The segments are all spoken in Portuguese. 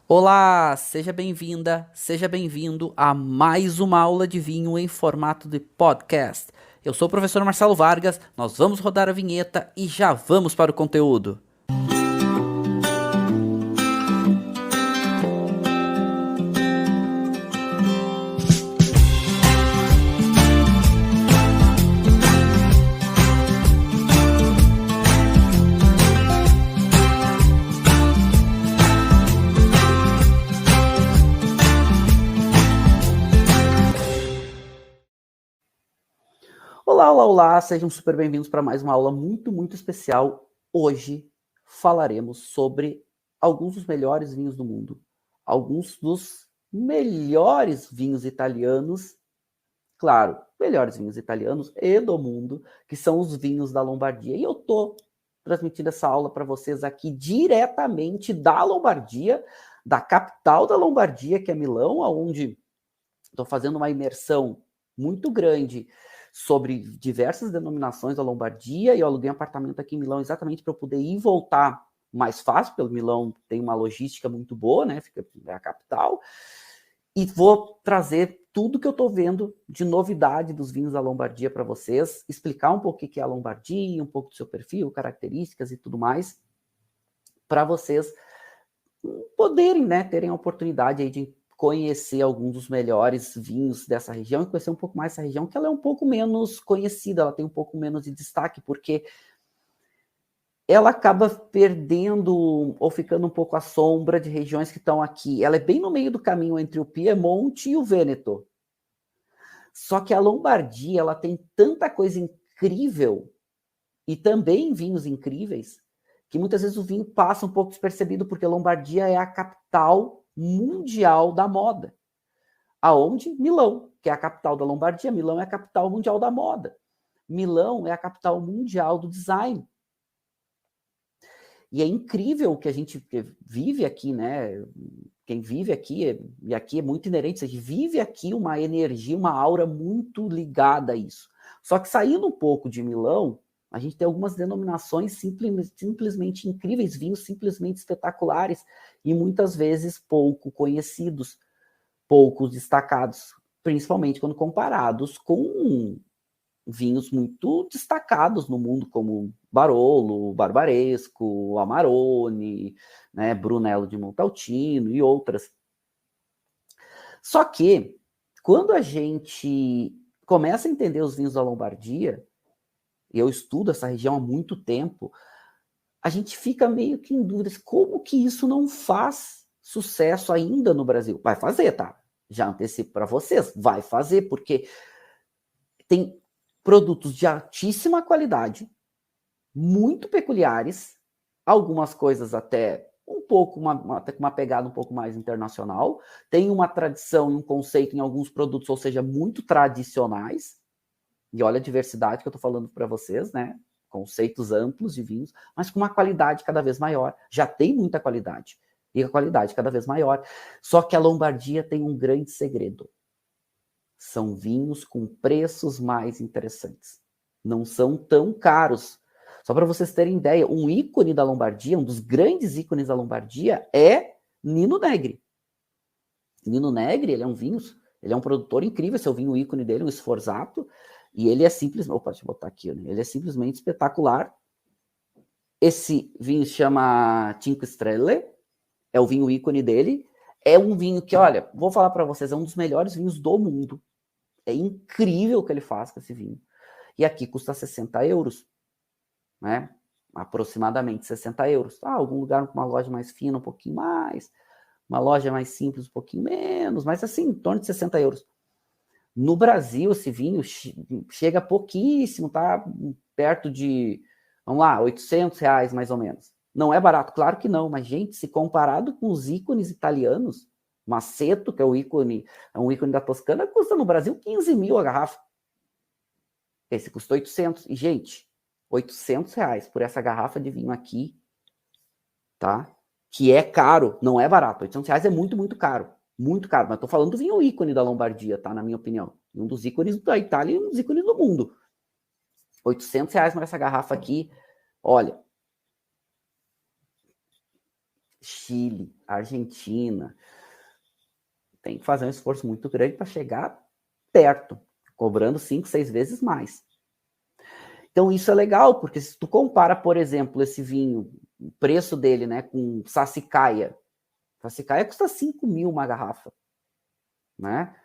Olá, seja bem-vinda, seja bem-vindo a mais uma aula de vinho em formato de podcast. Eu sou o professor Marcelo Vargas, nós vamos rodar a vinheta e já vamos para o conteúdo. Olá, olá, olá, sejam super bem-vindos para mais uma aula muito especial. Hoje falaremos sobre alguns dos melhores vinhos do mundo, alguns dos melhores vinhos italianos, claro, melhores vinhos italianos e do mundo, que são os vinhos da Lombardia. E eu tô transmitindo essa aula para vocês aqui diretamente da Lombardia, da capital da Lombardia, que é Milão, onde estou fazendo uma imersão muito grande sobre diversas denominações da Lombardia, e eu aluguei um apartamento aqui em Milão exatamente para eu poder ir e voltar mais fácil, pelo Milão tem uma logística muito boa, né? É a capital. E vou trazer tudo que eu estou vendo de novidade dos vinhos da Lombardia para vocês, explicar um pouco o que é a Lombardia, um pouco do seu perfil, características e tudo mais, para vocês poderem, né, terem a oportunidade aí de conhecer alguns dos melhores vinhos dessa região e conhecer um pouco mais essa região, que ela é um pouco menos conhecida, ela tem um pouco menos de destaque, porque ela acaba perdendo ou ficando um pouco à sombra de regiões que estão aqui. Ela é bem no meio do caminho entre o Piemonte e o Vêneto. Só que a Lombardia, ela tem tanta coisa incrível e também vinhos incríveis, que muitas vezes o vinho passa um pouco despercebido, porque a Lombardia é a capital mundial da moda. Aonde? Milão, que é a capital da Lombardia. Milão é a capital mundial da moda. Milão é a capital mundial do design. E é incrível que a gente vive aqui, né? Quem vive aqui, e aqui é muito inerente, a gente vive aqui uma energia, uma aura muito ligada a isso. Só que saindo um pouco de Milão, a gente tem algumas denominações simplesmente incríveis, vinhos simplesmente espetaculares e muitas vezes pouco conhecidos, pouco destacados, principalmente quando comparados com vinhos muito destacados no mundo, como Barolo, Barbaresco, Amarone, né, Brunello de Montalcino e outras. Só que, quando a gente começa a entender os vinhos da Lombardia, e eu estudo essa região há muito tempo, a gente fica meio que em dúvidas, como que isso não faz sucesso ainda no Brasil? Vai fazer, tá? Já antecipo para vocês, vai fazer, porque tem produtos de altíssima qualidade, muito peculiares, algumas coisas até um pouco, até com uma pegada um pouco mais internacional, tem uma tradição e um conceito em alguns produtos, ou seja, muito tradicionais, e olha a diversidade que eu estou falando para vocês, né? Conceitos amplos de vinhos, mas com uma qualidade cada vez maior. Já tem muita qualidade, e a qualidade cada vez maior. Só que a Lombardia tem um grande segredo. São vinhos com preços mais interessantes. Não são tão caros. Só para vocês terem ideia, um ícone da Lombardia, um dos grandes ícones da Lombardia é Nino Negri. Nino Negri, ele é um vinho, ele é um produtor incrível, esse é o vinho ícone dele, um Sforzato, e ele é simplesmente, opa, deixa eu botar aqui, né? Ele é simplesmente espetacular. Esse vinho se chama Cinque Stelle, é o vinho ícone dele, é um vinho que, olha, vou falar para vocês, é um dos melhores vinhos do mundo. É incrível o que ele faz com esse vinho. E aqui custa 60 euros, né? Aproximadamente 60 euros. Ah, algum lugar com uma loja mais fina, um pouquinho mais, uma loja mais simples, um pouquinho menos, mas assim, em torno de 60 euros. No Brasil, esse vinho chega pouquíssimo, tá? Perto de, vamos lá, 800 reais mais ou menos. Não é barato, claro que não, mas, gente, se comparado com os ícones italianos, Maceto, que é o ícone, é um ícone da Toscana, custa no Brasil 15 mil a garrafa. Esse custou 800. E, gente, 800 reais por essa garrafa de vinho aqui, tá? Que é caro, não é barato. 800 reais é muito caro. Muito caro. Mas tô falando do vinho ícone da Lombardia, tá? Na minha opinião. Um dos ícones da Itália e um dos ícones do mundo. 800 reais por essa garrafa aqui. Olha, Chile, Argentina, tem que fazer um esforço muito grande para chegar perto, cobrando 5, 6 vezes mais. Então isso é legal, porque se tu compara, por exemplo, esse vinho, o preço dele, né, com Sassicaia. Sassicaia custa 5 mil uma garrafa, né?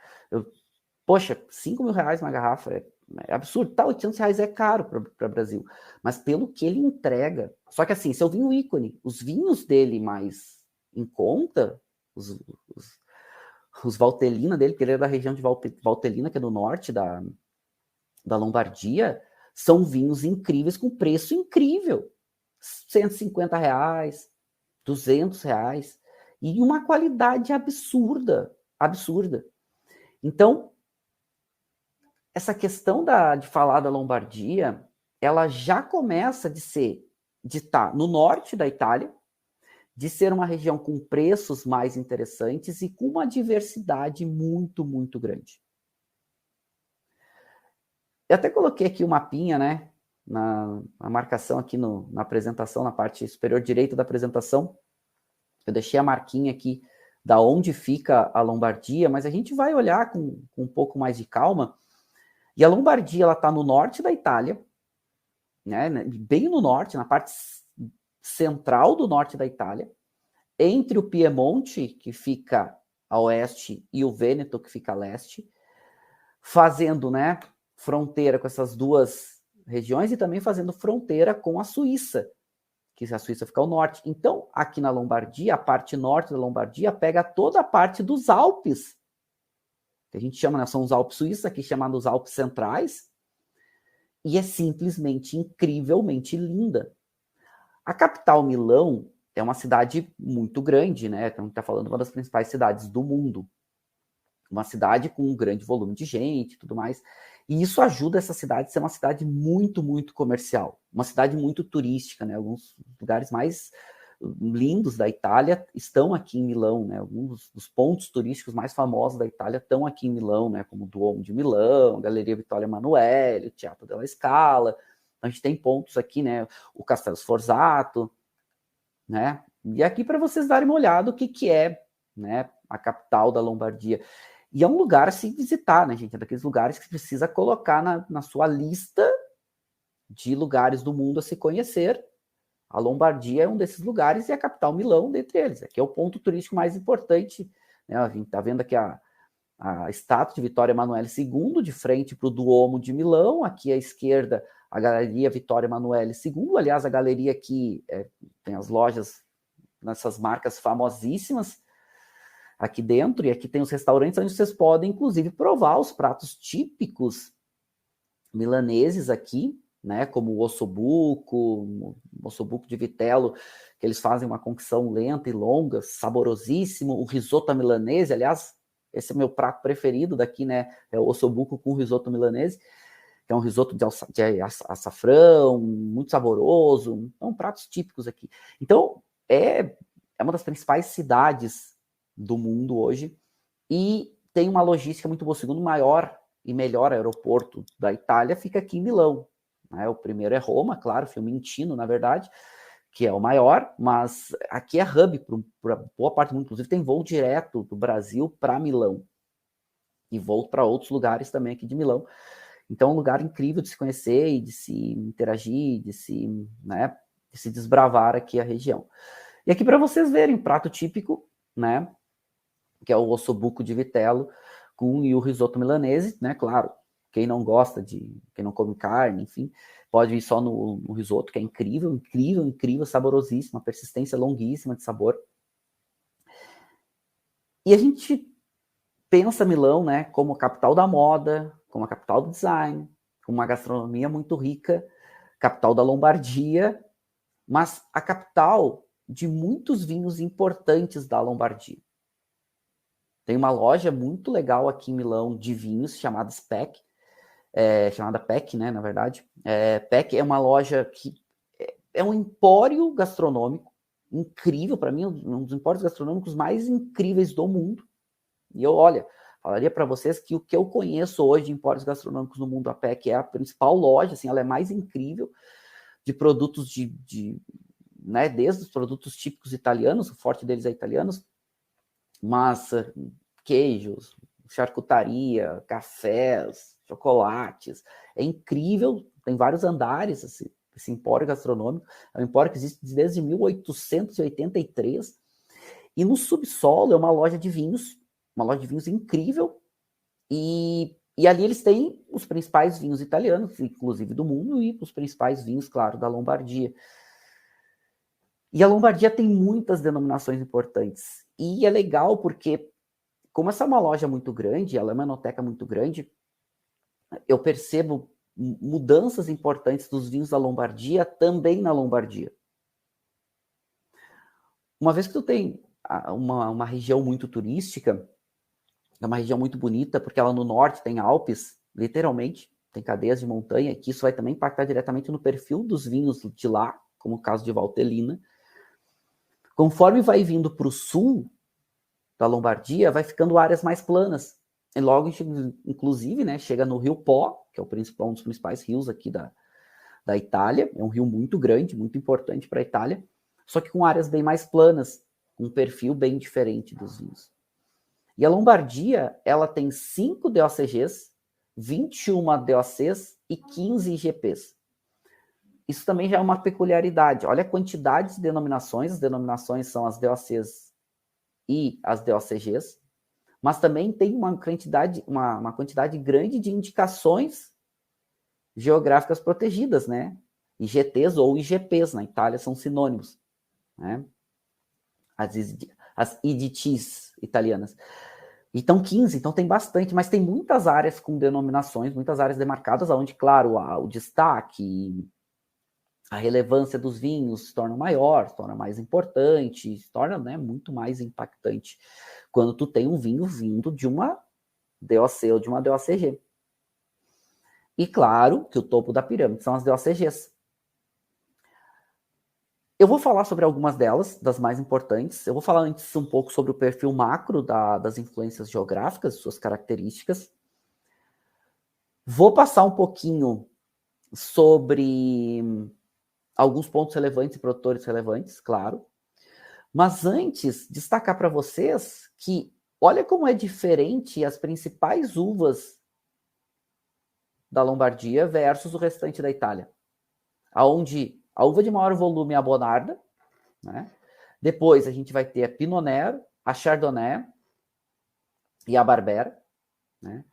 Poxa, 5 mil reais uma garrafa é absurdo. Tá, 800 reais é caro para o Brasil. Mas pelo que ele entrega... Só que assim, seu vinho ícone, os vinhos dele mais em conta, os Valtellina dele, porque ele é da região de Valtellina, que é do norte da Lombardia, são vinhos incríveis com preço incrível. 150 reais, 200 reais. E uma qualidade absurda, absurda. Então, essa questão de falar da Lombardia, ela já começa de estar no norte da Itália, de ser uma região com preços mais interessantes e com uma diversidade muito, muito grande. Eu até coloquei aqui o mapinha, né, na marcação aqui na apresentação, na parte superior direita da apresentação. Eu deixei a marquinha aqui da onde fica a Lombardia, mas a gente vai olhar com um pouco mais de calma. E a Lombardia, ela está no norte da Itália, né, bem no norte, na parte central do norte da Itália, entre o Piemonte, que fica a oeste, e o Vêneto, que fica a leste, fazendo, né, fronteira com essas duas regiões e também fazendo fronteira com a Suíça, que a Suíça fica ao norte. Então, aqui na Lombardia, a parte norte da Lombardia pega toda a parte dos Alpes, que a gente chama, né, são os Alpes suíços, aqui chamados Alpes Centrais, e é simplesmente incrivelmente linda. A capital, Milão, é uma cidade muito grande, né? A gente está falando de uma das principais cidades do mundo. Uma cidade com um grande volume de gente e tudo mais. E isso ajuda essa cidade a ser uma cidade muito, muito comercial. Uma cidade muito turística, né? Alguns lugares mais lindos da Itália estão aqui em Milão, né? Alguns dos pontos turísticos mais famosos da Itália estão aqui em Milão, né? Como o Duomo de Milão, a Galeria Vittorio Emanuele, o Teatro della Scala. A gente tem pontos aqui, né? O Castello Sforzato, né? E aqui para vocês darem uma olhada o que é, né, a capital da Lombardia. E é um lugar a se visitar, né, gente? É daqueles lugares que precisa colocar na sua lista de lugares do mundo a se conhecer. A Lombardia é um desses lugares e a capital Milão dentre eles. Aqui é o ponto turístico mais importante, né? A gente está vendo aqui a estátua de Vittorio Emanuele II, de frente para o Duomo de Milão. Aqui à esquerda, a Galeria Vittorio Emanuele II. Aliás, a galeria aqui tem as lojas nessas marcas famosíssimas aqui dentro, e aqui tem os restaurantes onde vocês podem, inclusive, provar os pratos típicos milaneses aqui, né, como o ossobuco de vitello, que eles fazem uma concção lenta e longa, saborosíssimo, o risoto milanese, aliás, esse é o meu prato preferido daqui, né, é o ossobuco com risoto milanese, que é um risoto de açafrão, muito saboroso, são pratos típicos aqui. Então, é uma das principais cidades do mundo hoje e tem uma logística muito boa. O segundo maior e melhor aeroporto da Itália fica aqui em Milão. Né? O primeiro é Roma, claro, Fiumicino, na verdade, que é o maior, mas aqui é hub para boa parte do mundo. Inclusive, tem voo direto do Brasil para Milão e voo para outros lugares também aqui de Milão. Então, é um lugar incrível de se conhecer e de se interagir, de se desbravar aqui a região. E aqui para vocês verem, prato típico, né, que é o ossobuco de vitello e o risoto milanese, né, claro, quem não come carne, enfim, pode ir só no risoto, que é incrível, incrível, incrível, saborosíssimo, uma persistência longuíssima de sabor. E a gente pensa Milão, né, como a capital da moda, como a capital do design, com uma gastronomia muito rica, capital da Lombardia, mas a capital de muitos vinhos importantes da Lombardia. Tem uma loja muito legal aqui em Milão de vinhos chamada Spec, chamada PEC, né, na verdade. PEC é uma loja que é um empório gastronômico incrível, para mim, um dos empórios gastronômicos mais incríveis do mundo. E eu, olha, falaria para vocês que o que eu conheço hoje de empórios gastronômicos no mundo, a PEC é a principal loja, assim, ela é mais incrível de produtos de né, desde os produtos típicos italianos, o forte deles é italianos, massa, queijos, charcutaria, cafés, chocolates. É incrível, tem vários andares esse empório gastronômico. É um empório que existe desde 1883. E no subsolo é uma loja de vinhos incrível. E ali eles têm os principais vinhos italianos, inclusive do mundo, e os principais vinhos, claro, da Lombardia. E a Lombardia tem muitas denominações importantes. E é legal porque, como essa é uma loja muito grande, ela é uma enoteca muito grande, eu percebo mudanças importantes dos vinhos da Lombardia também na Lombardia. Uma vez que tu tem uma região muito turística, é uma região muito bonita, porque ela no norte tem Alpes, literalmente, tem cadeias de montanha, que isso vai também impactar diretamente no perfil dos vinhos de lá, como o caso de Valtellina. Conforme vai vindo para o sul da Lombardia, vai ficando áreas mais planas. E logo, inclusive, né, chega no Rio Po, que é um dos principais rios aqui da Itália. É um rio muito grande, muito importante para a Itália, só que com áreas bem mais planas, com um perfil bem diferente dos vinhos. E a Lombardia, ela tem 5 DOCGs, 21 DOCs e 15 IGPs. Isso também já é uma peculiaridade. Olha a quantidade de denominações. As denominações são as DOCs e as DOCGs, mas também tem uma quantidade grande de indicações geográficas protegidas, né? IGTs ou IGPs, na Itália são sinônimos, né? As IDTs italianas. Então, 15, então tem bastante, mas tem muitas áreas com denominações, muitas áreas demarcadas, onde, claro, o destaque, a relevância dos vinhos se torna maior, se torna mais importante, se torna, né, muito mais impactante quando tu tem um vinho vindo de uma DOC ou de uma DOCG. E claro que o topo da pirâmide são as DOCGs. Eu vou falar sobre algumas delas, das mais importantes. Eu vou falar antes um pouco sobre o perfil macro das influências geográficas, suas características. Vou passar um pouquinho sobre alguns pontos relevantes e produtores relevantes, claro. Mas antes, destacar para vocês que olha como é diferente as principais uvas da Lombardia versus o restante da Itália. Onde a uva de maior volume é a Bonarda, né? Depois a gente vai ter a Pinot Nero, a Chardonnay e a Barbera, né?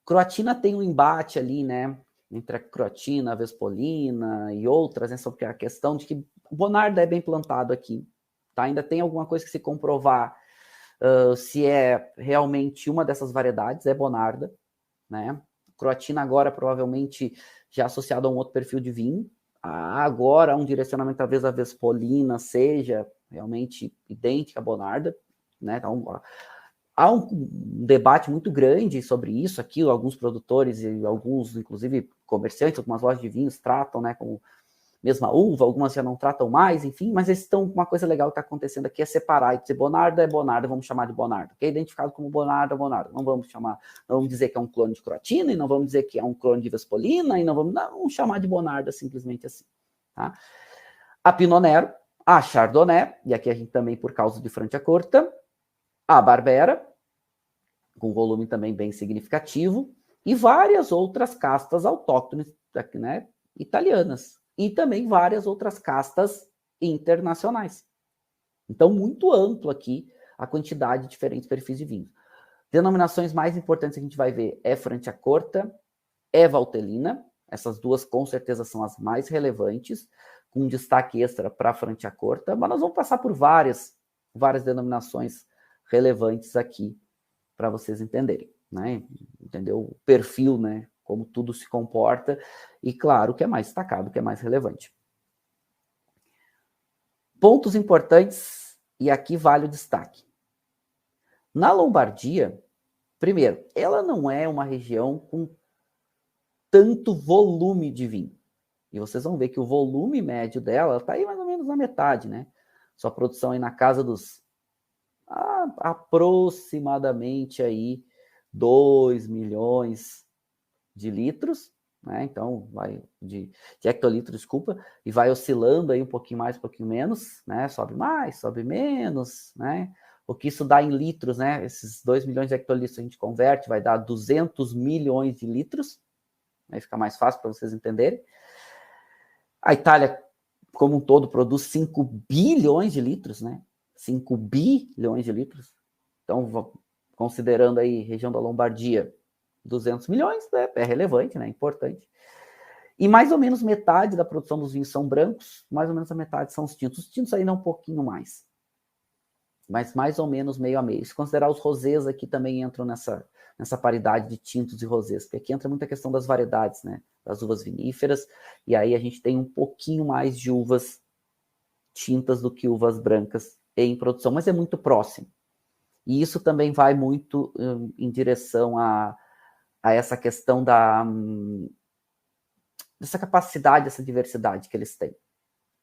Croatina tem um embate ali, né? Entre a Croatina, a Vespolina e outras, né? Sobre a questão de que o Bonarda é bem plantado aqui, tá? Ainda tem alguma coisa que se comprovar se é realmente uma dessas variedades, é Bonarda, né? Croatina agora provavelmente já associado a um outro perfil de vinho. Agora um direcionamento talvez a Vespolina seja realmente idêntica à Bonarda, né? Então, há um debate muito grande sobre isso aqui, alguns produtores e alguns, inclusive, comerciantes, algumas lojas de vinhos tratam, né, como mesma uva, algumas já não tratam mais, enfim, mas uma coisa legal que está acontecendo aqui é separar e dizer Bonarda é Bonarda, vamos chamar de Bonarda, que é identificado como Bonarda, não vamos dizer que é um clone de Croatina, e não vamos dizer que é um clone de Vespolina, e não vamos chamar de Bonarda simplesmente assim, tá? A Pinot Nero, a Chardonnay, e aqui a gente também por causa de Franciacorta, a Barbera, com volume também bem significativo, e várias outras castas autóctones, né, italianas, e também várias outras castas internacionais. Então, muito amplo aqui a quantidade de diferentes perfis de vinhos. Denominações mais importantes que a gente vai ver é Franciacorta, é Valtellina, essas duas com certeza são as mais relevantes, com um destaque extra para Franciacorta, mas nós vamos passar por várias denominações relevantes aqui para vocês entenderem, né? Entendeu? O perfil, né? Como tudo se comporta e, claro, o que é mais destacado, o que é mais relevante. Pontos importantes, e aqui vale o destaque. Na Lombardia, primeiro, ela não é uma região com tanto volume de vinho. E vocês vão ver que o volume médio dela está aí mais ou menos na metade, né? Sua produção aí na casa dos aproximadamente aí 2 milhões de litros, né? Então, vai de hectolitro, desculpa, e vai oscilando aí um pouquinho mais, um pouquinho menos, né? Sobe mais, sobe menos, né? O que isso dá em litros, né? Esses 2 milhões de hectolitros a gente converte, vai dar 200 milhões de litros, aí fica mais fácil para vocês entenderem. A Itália, como um todo, produz 5 bilhões de litros, né? 5 bilhões de litros. Então, considerando aí região da Lombardia, 200 milhões, né? É relevante, né? É importante. E mais ou menos metade da produção dos vinhos são brancos, mais ou menos a metade são os tintos. Os tintos ainda é um pouquinho mais, mas mais ou menos meio a meio. Se considerar os rosés aqui também entram nessa paridade de tintos e rosés, porque aqui entra muita questão das variedades, né? Das uvas viníferas, e aí a gente tem um pouquinho mais de uvas tintas do que uvas brancas em produção, mas é muito próximo. E isso também vai muito em direção a essa questão dessa capacidade, dessa diversidade que eles têm.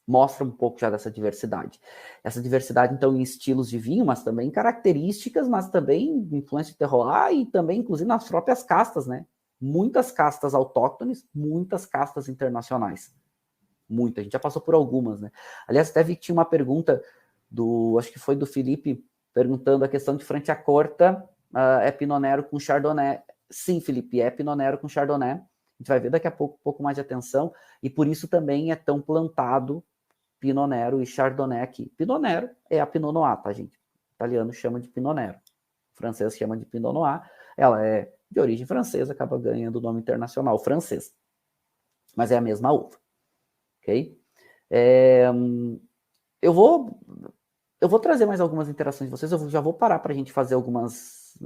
Mostra um pouco já dessa diversidade. Essa diversidade, então, em estilos de vinho, mas também em características, mas também influência de terroir e também, inclusive, nas próprias castas, né? Muitas castas autóctones, muitas castas internacionais. Muita, a gente já passou por algumas, né? Aliás, até vi que tinha uma pergunta acho que foi do Felipe, perguntando a questão de Franciacorta, é Pinot Nero com Chardonnay. Sim, Felipe, é Pinot Nero com Chardonnay. A gente vai ver daqui a pouco um pouco mais de atenção, e por isso também é tão plantado Pinot Nero e Chardonnay aqui. Pinot Nero é a Pinot Noir, tá, gente? O italiano chama de Pinot Nero. O francês chama de Pinot Noir. Ela é de origem francesa, acaba ganhando o nome internacional francês. Mas é a mesma uva. Ok? Eu vou trazer mais algumas interações de vocês. Eu já vou parar para a gente fazer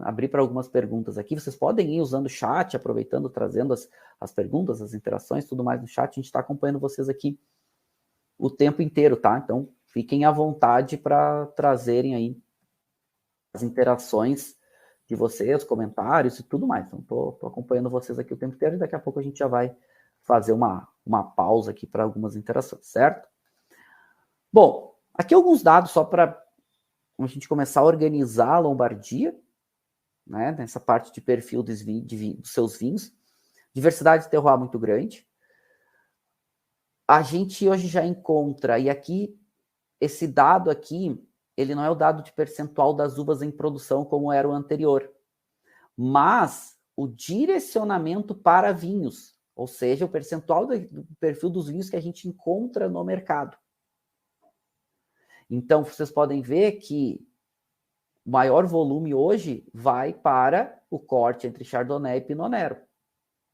abrir para algumas perguntas aqui. Vocês podem ir usando o chat, aproveitando, trazendo as perguntas, as interações, tudo mais no chat. A gente está acompanhando vocês aqui o tempo inteiro, tá? Então, fiquem à vontade para trazerem aí as interações de vocês, comentários e tudo mais. Então, tô acompanhando vocês aqui o tempo inteiro e daqui a pouco a gente já vai fazer uma pausa aqui para algumas interações, certo? Bom, aqui alguns dados só para a gente começar a organizar a Lombardia, né? Nessa parte de perfil dos seus vinhos. Diversidade de terroir muito grande. A gente hoje já encontra, e aqui, esse dado aqui, ele não é o dado de percentual das uvas em produção como era o anterior, mas o direcionamento para vinhos, ou seja, o percentual do perfil dos vinhos que a gente encontra no mercado. Então, vocês podem ver que o maior volume hoje vai para o corte entre Chardonnay e Pinot Nero,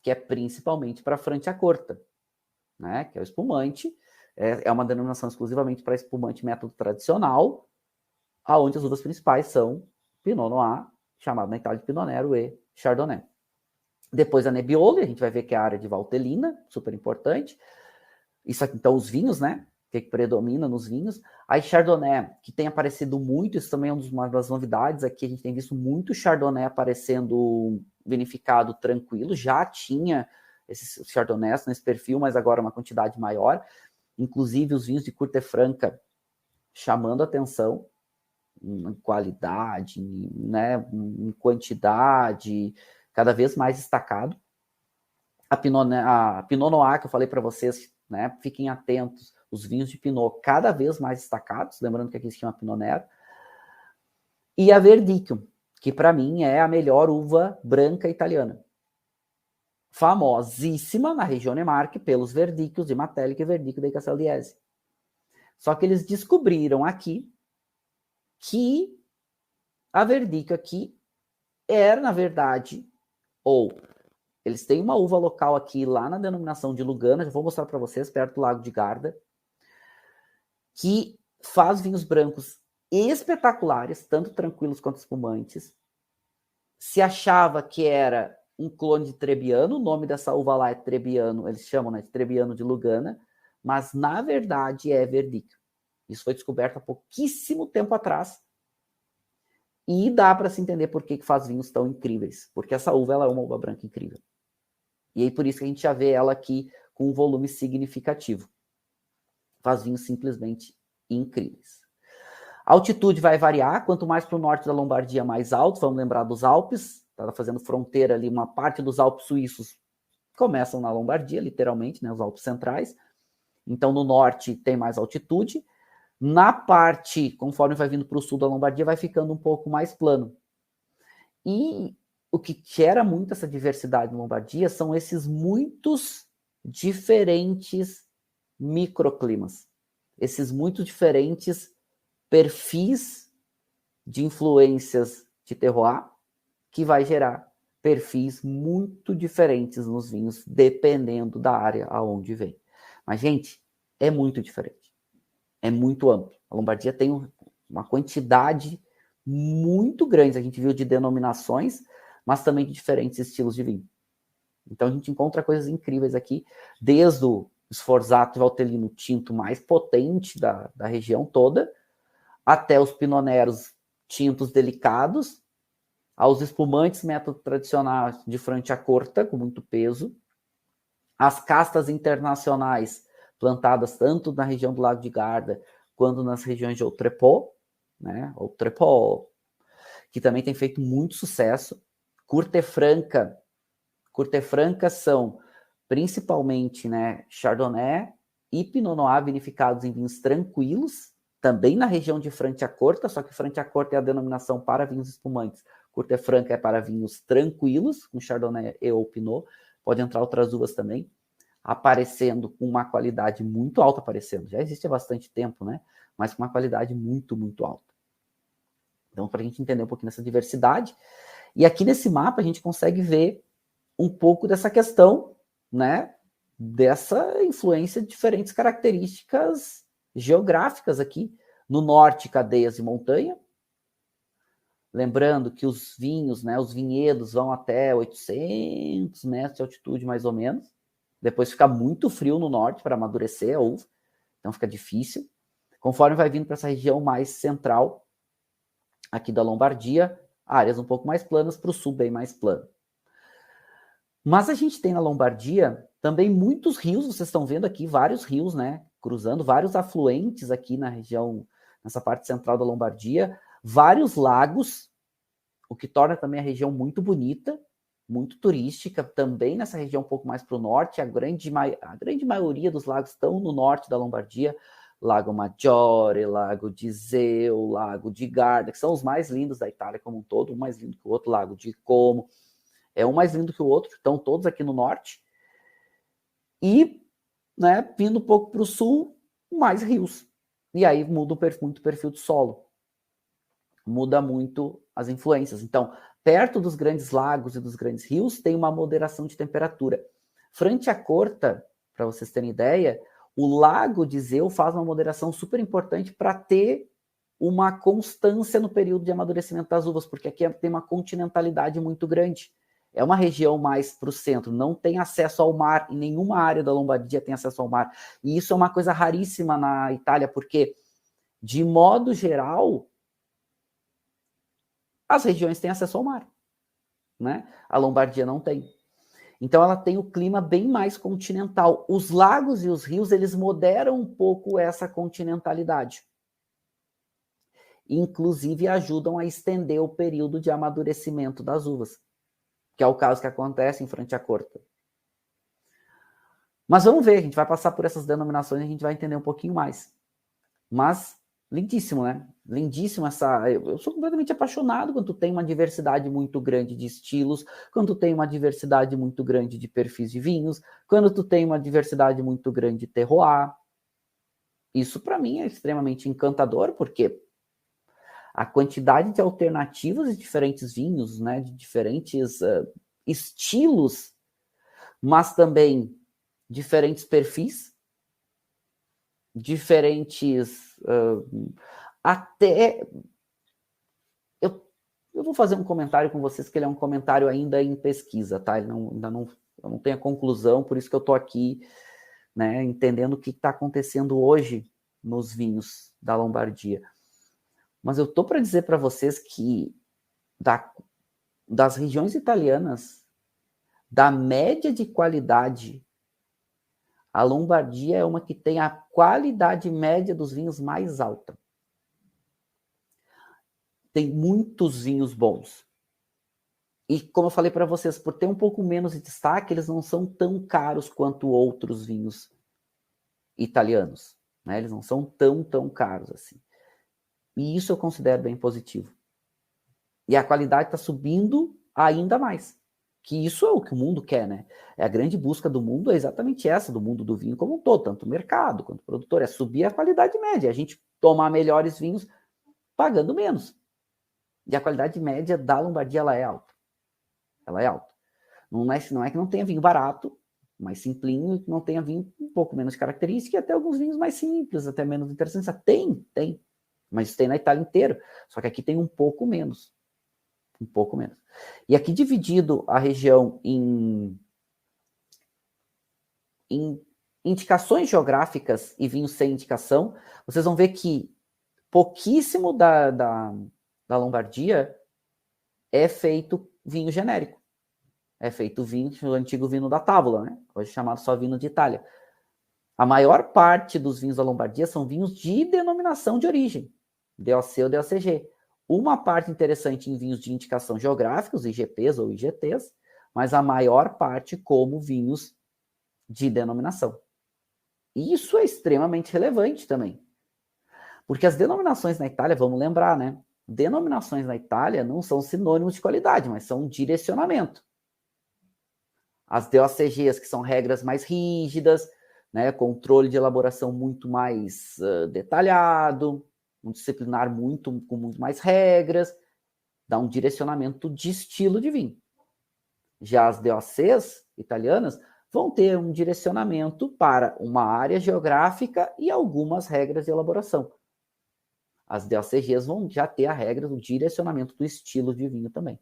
que é principalmente para Franciacorta, né? Que é o espumante, é uma denominação exclusivamente para espumante método tradicional, aonde as uvas principais são Pinot Noir, chamado na Itália de Pinot Nero, e Chardonnay. Depois a Nebbiolo, a gente vai ver que é a área de Valtellina, super importante. Isso aqui, então, os vinhos, né? Que predomina nos vinhos. Aí Chardonnay, que tem aparecido muito, isso também é uma das novidades aqui, a gente tem visto muito Chardonnay aparecendo vinificado tranquilo, já tinha esses Chardonnays nesse perfil, mas agora uma quantidade maior. Inclusive os vinhos de Curta Franca chamando atenção em qualidade, né, em quantidade, cada vez mais destacado. A Pinot Noir, que eu falei para vocês, né, fiquem atentos, os vinhos de Pinot cada vez mais destacados, lembrando que aqui se chama Pinot Nero. E a Verdicchio, que para mim é a melhor uva branca italiana. Famosíssima na região Marche pelos Verdicchios de Matelica e Verdicchio dei Casteldiese. Só que eles descobriram aqui que a Verdicchio aqui era, na verdade, ou eles têm uma uva local aqui, lá na denominação de Lugana, já vou mostrar para vocês, perto do Lago de Garda, que faz vinhos brancos espetaculares, tanto tranquilos quanto espumantes. Se achava que era um clone de Trebbiano, o nome dessa uva lá é Trebbiano, eles chamam, né, de Trebbiano de Lugana, mas na verdade é Verdicchio. Isso foi descoberto há pouquíssimo tempo atrás. E dá para se entender por que faz vinhos tão incríveis. Porque essa uva ela é uma uva branca incrível. E aí por isso que a gente já vê ela aqui com um volume significativo. Faz vinhos simplesmente incríveis. A altitude vai variar. Quanto mais para o norte da Lombardia, mais alto. Vamos lembrar dos Alpes. Estava fazendo fronteira ali, uma parte dos Alpes suíços começam na Lombardia, literalmente, né, os Alpes Centrais. Então, no norte tem mais altitude. Na parte, conforme vai vindo para o sul da Lombardia, vai ficando um pouco mais plano. E o que gera muito essa diversidade na Lombardia são esses muitos diferentes microclimas. Esses muito diferentes perfis de influências de terroir, que vai gerar perfis muito diferentes nos vinhos, dependendo da área aonde vem. Mas, gente, é muito diferente. É muito amplo. A Lombardia tem uma quantidade muito grande, a gente viu, de denominações, mas também de diferentes estilos de vinho. Então, a gente encontra coisas incríveis aqui, desde o Sforzato Valtellino tinto mais potente da região toda, até os Pinoneros tintos delicados, aos espumantes método tradicional de Franciacorta, com muito peso, as castas internacionais plantadas tanto na região do Lago de Garda, quanto nas regiões de Outrepot, né? Outrepot, que também tem feito muito sucesso. Curte Franca são principalmente, né, Chardonnay e Pinot Noir vinificados em vinhos tranquilos, também na região de Franciacorta, só que Franciacorta é a denominação para vinhos espumantes. Curte Franca é para vinhos tranquilos, com Chardonnay e ou Pinot. Pode entrar outras uvas também, aparecendo com uma qualidade muito alta, aparecendo. Já existe há bastante tempo, né? Mas com uma qualidade muito, muito alta. Então, para a gente entender um pouquinho dessa diversidade. E aqui nesse mapa a gente consegue ver um pouco dessa questão, né? Dessa influência de diferentes características geográficas aqui. No norte, cadeias de montanha. Lembrando que os vinhos, né, os vinhedos vão até 800 metros de altitude, mais ou menos. Depois fica muito frio no norte para amadurecer a uva, então fica difícil. Conforme vai vindo para essa região mais central, aqui da Lombardia, áreas um pouco mais planas, para o sul bem mais plano. Mas a gente tem na Lombardia também muitos rios, vocês estão vendo aqui vários rios, né, cruzando, vários afluentes aqui na região, nessa parte central da Lombardia, vários lagos, o que torna também a região muito bonita, muito turística, também nessa região um pouco mais para o norte, a grande maioria dos lagos estão no norte da Lombardia, Lago Maggiore, Lago di Iseo, Lago di Garda, que são os mais lindos da Itália como um todo, um mais lindo que o outro, Lago de Como, é um mais lindo que o outro, estão todos aqui no norte, e, né, vindo um pouco para o sul, mais rios, e aí muda muito o perfil do solo, muda muito as influências. Então, perto dos grandes lagos e dos grandes rios, tem uma moderação de temperatura. Franciacorta, para vocês terem ideia, o Lago de Iseo faz uma moderação super importante para ter uma constância no período de amadurecimento das uvas, porque aqui tem uma continentalidade muito grande. É uma região mais para o centro, não tem acesso ao mar, em nenhuma área da Lombardia tem acesso ao mar. E isso é uma coisa raríssima na Itália, porque, de modo geral, as regiões têm acesso ao mar, né? A Lombardia não tem. Então ela tem o clima bem mais continental. Os lagos e os rios, eles moderam um pouco essa continentalidade. Inclusive ajudam a estender o período de amadurecimento das uvas, que é o caso que acontece em Franciacorta. Mas vamos ver, a gente vai passar por essas denominações e a gente vai entender um pouquinho mais. Mas lindíssimo, né? Lindíssimo essa... Eu sou completamente apaixonado quando tu tem uma diversidade muito grande de estilos, quando tu tem uma diversidade muito grande de perfis de vinhos, quando tu tem uma diversidade muito grande de terroir. Isso, para mim, é extremamente encantador, porque a quantidade de alternativas de diferentes vinhos, né, de diferentes estilos, mas também diferentes perfis, diferentes... até... Eu vou fazer um comentário com vocês, que ele é um comentário ainda em pesquisa, tá? Ele ainda não tem a conclusão, por isso que eu estou aqui, né, entendendo o que está acontecendo hoje nos vinhos da Lombardia. Mas eu estou para dizer para vocês que das regiões italianas, da média de qualidade, a Lombardia é uma que tem a qualidade média dos vinhos mais alta. Tem muitos vinhos bons. E como eu falei para vocês, por ter um pouco menos de destaque, eles não são tão caros quanto outros vinhos italianos, né? Eles não são tão caros assim. E isso eu considero bem positivo. E a qualidade está subindo ainda mais. Que isso é o que o mundo quer, né? A grande busca do mundo é exatamente essa, do mundo do vinho como um todo, tanto o mercado quanto o produtor, é subir a qualidade média, a gente tomar melhores vinhos pagando menos. E a qualidade média da Lombardia, ela é alta. Ela é alta. Não é que não tenha vinho barato, mais simplinho, que não tenha vinho um pouco menos característico, e até alguns vinhos mais simples, até menos interessantes. Tem. Mas tem na Itália inteira. Só que aqui tem um pouco menos. Um pouco menos. E aqui dividido a região em indicações geográficas e vinhos sem indicação, vocês vão ver que pouquíssimo da Lombardia é feito vinho genérico. É feito vinho, o antigo vinho da tábula, né? Hoje chamado só vinho de Itália. A maior parte dos vinhos da Lombardia são vinhos de denominação de origem, DOC ou DOCG. Uma parte interessante em vinhos de indicação geográfica, os IGPs ou IGTs, mas a maior parte como vinhos de denominação. E isso é extremamente relevante também. Porque as denominações na Itália, vamos lembrar, né? Denominações na Itália não são sinônimos de qualidade, mas são um direcionamento. As DOCGs, que são regras mais rígidas, né? Controle de elaboração muito mais detalhado, um disciplinar com muito mais regras, dá um direcionamento de estilo de vinho. Já as DOCs italianas vão ter um direcionamento para uma área geográfica e algumas regras de elaboração. As DOCGs vão já ter a regra do direcionamento do estilo de vinho também.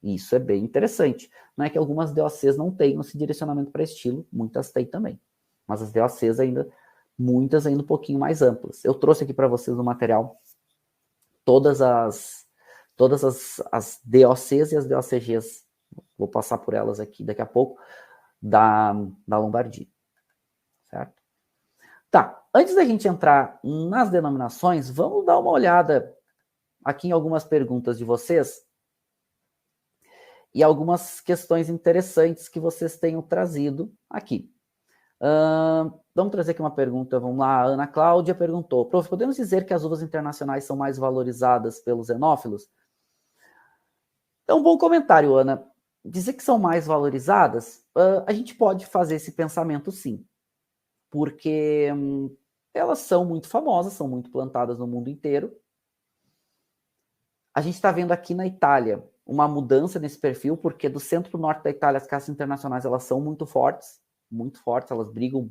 E isso é bem interessante. Não é que algumas DOCs não tenham esse direcionamento para estilo, muitas têm também. Mas as DOCs ainda, muitas ainda um pouquinho mais amplas. Eu trouxe aqui para vocês no material todas as DOCs e as DOCGs. Vou passar por elas aqui daqui a pouco, da Lombardia. Certo? Tá, antes da gente entrar nas denominações, vamos dar uma olhada aqui em algumas perguntas de vocês e algumas questões interessantes que vocês tenham trazido aqui. Vamos trazer aqui uma pergunta, vamos lá. A Ana Cláudia perguntou: prof, podemos dizer que as uvas internacionais são mais valorizadas pelos enófilos? É um bom comentário, Ana. Dizer que são mais valorizadas, a gente pode fazer esse pensamento sim, porque elas são muito famosas, são muito plantadas no mundo inteiro. A gente está vendo aqui na Itália uma mudança nesse perfil, porque do centro-norte da Itália as castas internacionais elas são muito fortes, elas brigam,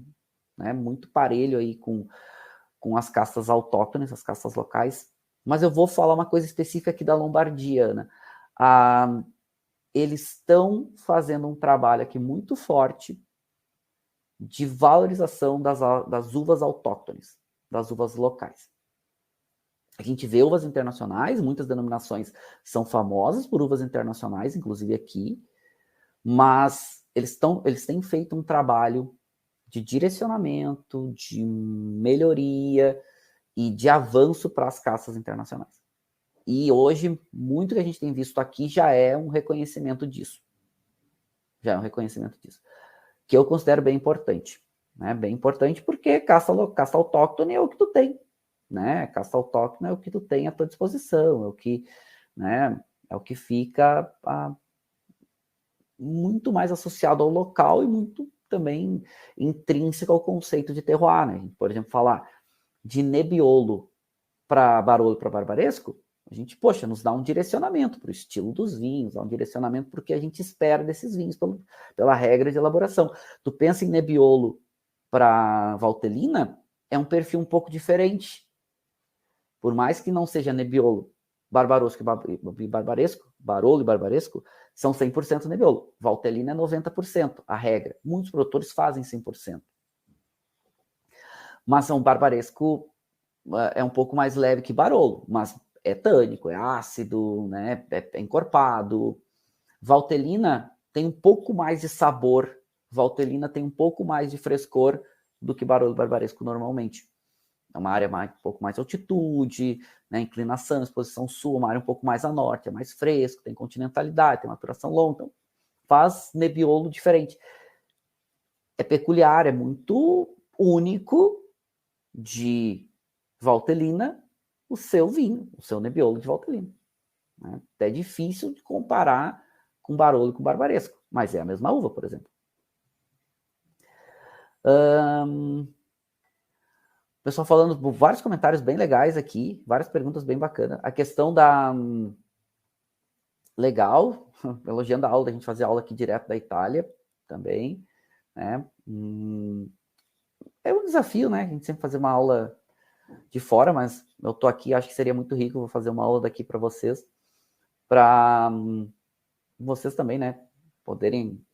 né, muito parelho aí com as castas autóctones, as castas locais. Mas eu vou falar uma coisa específica aqui da Lombardia, né? Eles estão fazendo um trabalho aqui muito forte de valorização das uvas autóctones, das uvas locais. A gente vê uvas internacionais, muitas denominações são famosas por uvas internacionais, inclusive aqui, mas eles têm feito um trabalho de direcionamento, de melhoria e de avanço para as castas internacionais. E hoje, muito que a gente tem visto aqui já é um reconhecimento disso. Que eu considero bem importante. Né? Bem importante porque casta autóctone é o que tu tem. Né? Casta autóctone é o que tu tem à tua disposição, é o que, né, é o que fica muito mais associado ao local e muito também intrínseco ao conceito de terroir. Né? Por exemplo, falar de Nebbiolo para Barolo e para Barbaresco, a gente, nos dá um direcionamento para o estilo dos vinhos, dá um direcionamento para o que a gente espera desses vinhos, pela regra de elaboração. Tu pensa em Nebbiolo para Valtellina, é um perfil um pouco diferente. Por mais que não seja Nebbiolo, Barbaresco e Barbaresco, Barolo e Barbaresco, são 100% Nebbiolo. Valtellina é 90%, a regra. Muitos produtores fazem 100%. Mas um Barbaresco é um pouco mais leve que Barolo, mas é tânico, é ácido, né? É encorpado. Valtellina tem um pouco mais de sabor, Valtellina tem um pouco mais de frescor do que Barolo e Barbaresco normalmente. é uma área um pouco mais altitude, né, inclinação, exposição sul, uma área um pouco mais a norte, é mais fresco, tem continentalidade, tem maturação longa, então faz nebiolo diferente. É peculiar, é muito único de Valtellina o seu vinho, o seu Nebbiolo de Valtellina. Né? É difícil de comparar com Barolo e com Barbaresco, mas é a mesma uva, por exemplo. Pessoal falando vários comentários bem legais aqui, várias perguntas bem bacanas. A questão da... legal, elogiando a aula, a gente fazer aula aqui direto da Itália também, né? É um desafio, né? A gente sempre fazer uma aula de fora, mas eu tô aqui, acho que seria muito rico, vou fazer uma aula daqui para vocês também, né, poderem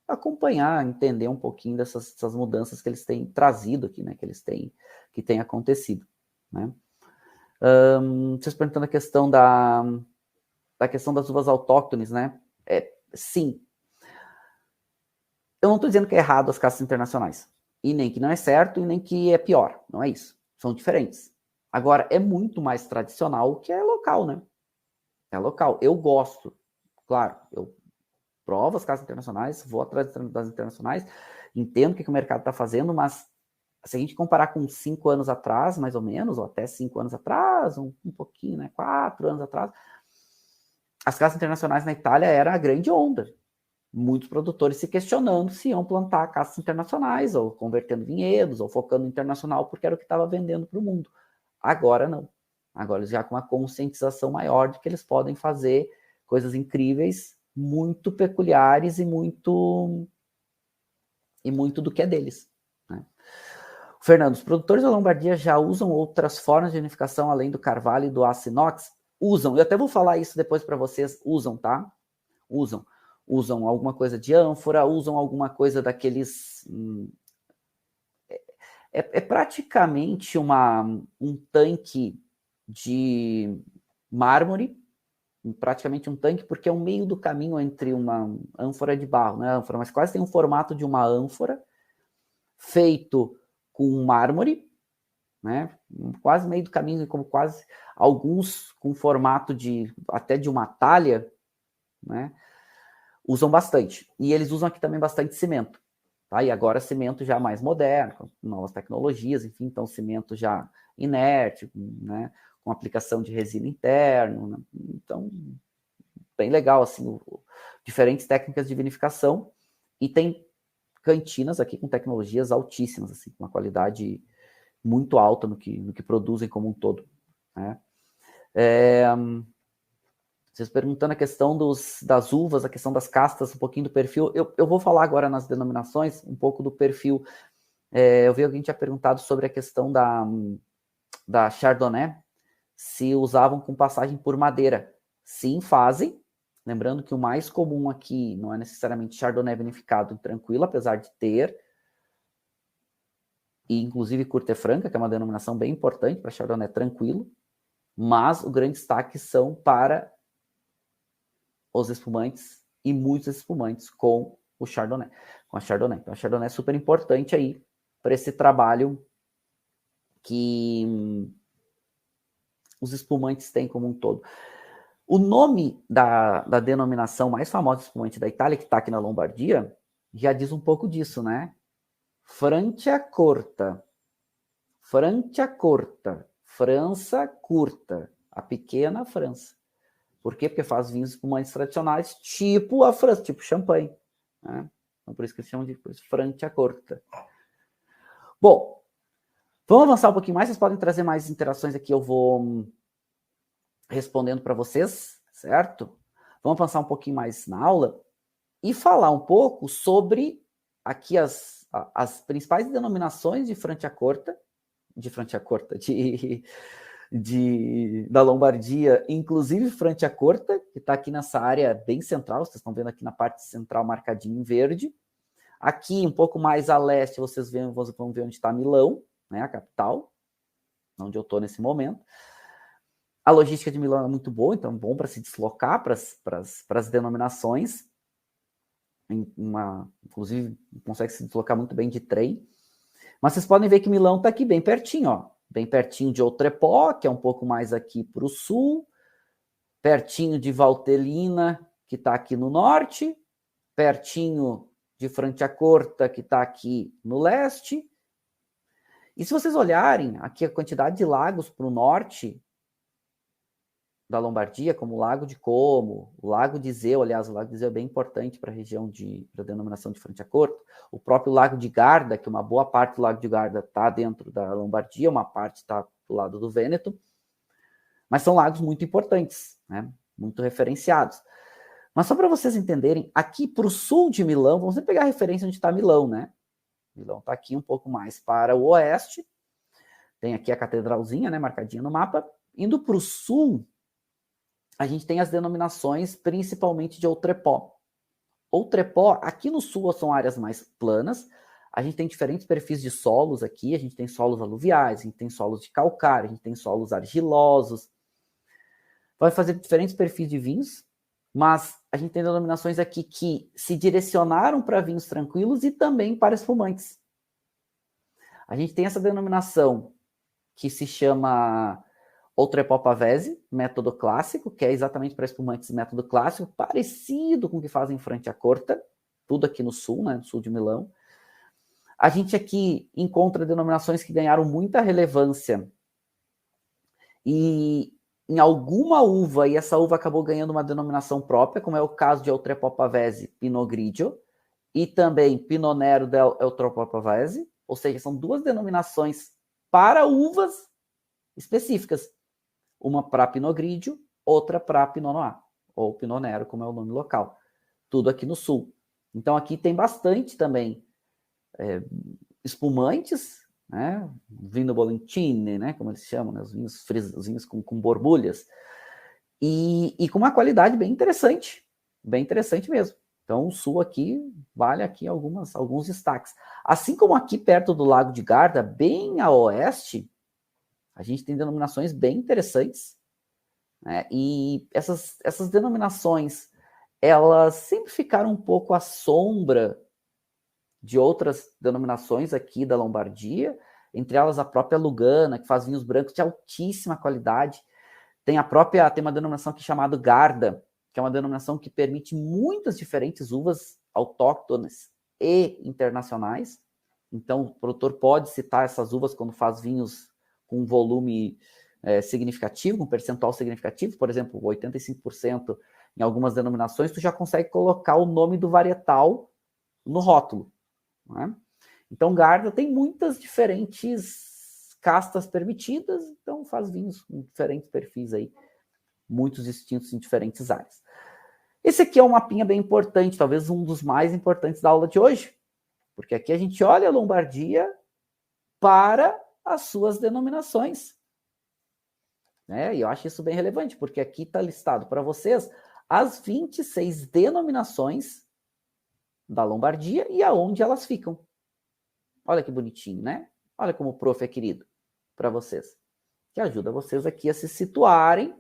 acompanhar, entender um pouquinho dessas mudanças que eles têm trazido aqui, né, que tem acontecido, né. Vocês perguntando a questão da questão das uvas autóctones, né, sim. Eu não estou dizendo que é errado as castas internacionais, e nem que não é certo, e nem que é pior, não é isso, são diferentes. Agora, é muito mais tradicional que é local, né, é local. Eu gosto, claro, eu provo as casas internacionais, vou atrás das internacionais, entendo o que o mercado está fazendo, mas se a gente comparar com 5 anos atrás, mais ou menos, ou até 5 anos atrás, um pouquinho, né, 4 anos atrás, as casas internacionais na Itália era a grande onda. Muitos produtores se questionando se iam plantar casas internacionais, ou convertendo vinhedos, ou focando no internacional, porque era o que estava vendendo para o mundo. Agora não. Agora eles já com uma conscientização maior de que eles podem fazer coisas incríveis, muito peculiares e muito do que é deles. Né? Fernando, os produtores da Lombardia já usam outras formas de vinificação além do carvalho e do aço inox? Usam. Eu até vou falar isso depois para vocês. Usam, tá? Usam alguma coisa de ânfora, usam alguma coisa daqueles... É praticamente um tanque de mármore, praticamente um tanque, porque é o meio do caminho entre uma ânfora de barro, não é ânfora, mas quase tem um formato de uma ânfora, feito com mármore, né? Quase meio do caminho, como quase alguns com formato até de uma talha, né? Usam bastante. E eles usam aqui também bastante cimento. Tá? E agora cimento já mais moderno, com novas tecnologias, enfim, então cimento já inerte, né? Com aplicação de resina interno, né? Então, bem legal, assim, diferentes técnicas de vinificação, e tem cantinas aqui com tecnologias altíssimas, assim, com uma qualidade muito alta no que produzem como um todo. Né? Vocês perguntando a questão das uvas, a questão das castas, um pouquinho do perfil, eu vou falar agora nas denominações, um pouco do perfil. Eu vi alguém tinha perguntado sobre a questão da Chardonnay, se usavam com passagem por madeira. Sim, fazem. Lembrando que o mais comum aqui não é necessariamente Chardonnay vinificado em tranquilo, apesar de ter, e inclusive Curte Franca, que é uma denominação bem importante para Chardonnay tranquilo, mas o grande destaque são para os espumantes e muitos espumantes com o Chardonnay, com a Chardonnay. Então a Chardonnay é super importante aí para esse trabalho que os espumantes têm como um todo. O nome da denominação mais famosa de espumante da Itália, que está aqui na Lombardia, já diz um pouco disso, né? Franciacorta. Franciacorta. França curta. A pequena França. Por quê? Porque faz vinhos espumantes tradicionais, tipo a França, tipo champanhe. Né? Então, por isso que eles chamam de Franciacorta. Bom, vamos avançar um pouquinho mais. Vocês podem trazer mais interações aqui, eu vou respondendo para vocês, certo? Vamos avançar um pouquinho mais na aula e falar um pouco sobre aqui as principais denominações de Franciacorta, da Lombardia, inclusive Franciacorta, que está aqui nessa área bem central, vocês estão vendo aqui na parte central marcadinho em verde. Aqui, um pouco mais a leste, vocês vão ver onde está Milão, né, a capital, onde eu estou nesse momento. A logística de Milão é muito boa, então é bom para se deslocar para as denominações. Inclusive, consegue se deslocar muito bem de trem. Mas vocês podem ver que Milão está aqui bem pertinho, ó. bem pertinho de Outrepó, que é um pouco mais aqui para o sul, pertinho de Valtellina, que está aqui no norte, pertinho de Franciacorta, que está aqui no leste. E se vocês olharem aqui a quantidade de lagos para o norte da Lombardia, como o Lago de Como, o Lago de Iseo, aliás, o Lago de Iseo é bem importante para a região da denominação de Franciacorta, o próprio Lago de Garda, que uma boa parte do Lago de Garda está dentro da Lombardia, uma parte está do lado do Vêneto, mas são lagos muito importantes, né? Muito referenciados. Mas só para vocês entenderem, aqui para o sul de Milão, vamos pegar a referência onde está Milão, né? Milão está aqui um pouco mais para o oeste, tem aqui a catedralzinha, né, marcadinha no mapa. Indo para o sul, a gente tem as denominações principalmente de Outrepó. Outrepó, aqui no sul, são áreas mais planas, a gente tem diferentes perfis de solos aqui, a gente tem solos aluviais, a gente tem solos de calcário, a gente tem solos argilosos, vai fazer diferentes perfis de vinhos, mas a gente tem denominações aqui que se direcionaram para vinhos tranquilos e também para espumantes. A gente tem essa denominação que se chama Outrepó Pavese, método clássico, que é exatamente para espumantes método clássico, parecido com o que fazem em Franciacorta, tudo aqui no sul, né, no sul de Milão. A gente aqui encontra denominações que ganharam muita relevância e em alguma uva, e essa uva acabou ganhando uma denominação própria, como é o caso de Outrepó Pavese Pinot Grigio, e também Pinot Nero del Outrepó Pavese, ou seja, são duas denominações para uvas específicas. Uma para Pinot Grigio, outra para Pinot Noir, ou Pinot Nero, como é o nome local. Tudo aqui no sul. Então aqui tem bastante também espumantes, né? Vinho Bolentini, né? Como eles chamam, né? Os vinhos com borbulhas, e com uma qualidade bem interessante mesmo. Então o sul aqui vale aqui alguns destaques. Assim como aqui perto do Lago de Garda, bem a oeste, a gente tem denominações bem interessantes, né? E essas denominações, elas sempre ficaram um pouco à sombra de outras denominações aqui da Lombardia, entre elas a própria Lugana, que faz vinhos brancos de altíssima qualidade. Tem uma denominação aqui chamada Garda, que é uma denominação que permite muitas diferentes uvas autóctones e internacionais. Então, o produtor pode citar essas uvas quando faz vinhos com volume significativo, um percentual significativo, por exemplo, 85% em algumas denominações, tu já consegue colocar o nome do varietal no rótulo, né? Então, Garda tem muitas diferentes castas permitidas, então faz vinhos com diferentes perfis aí, muitos distintos em diferentes áreas. Esse aqui é um mapinha bem importante, talvez um dos mais importantes da aula de hoje, porque aqui a gente olha a Lombardia para as suas denominações, né? E eu acho isso bem relevante, porque aqui está listado para vocês as 26 denominações da Lombardia e aonde elas ficam. Olha que bonitinho, né? Olha como o prof é querido para vocês, que ajuda vocês aqui a se situarem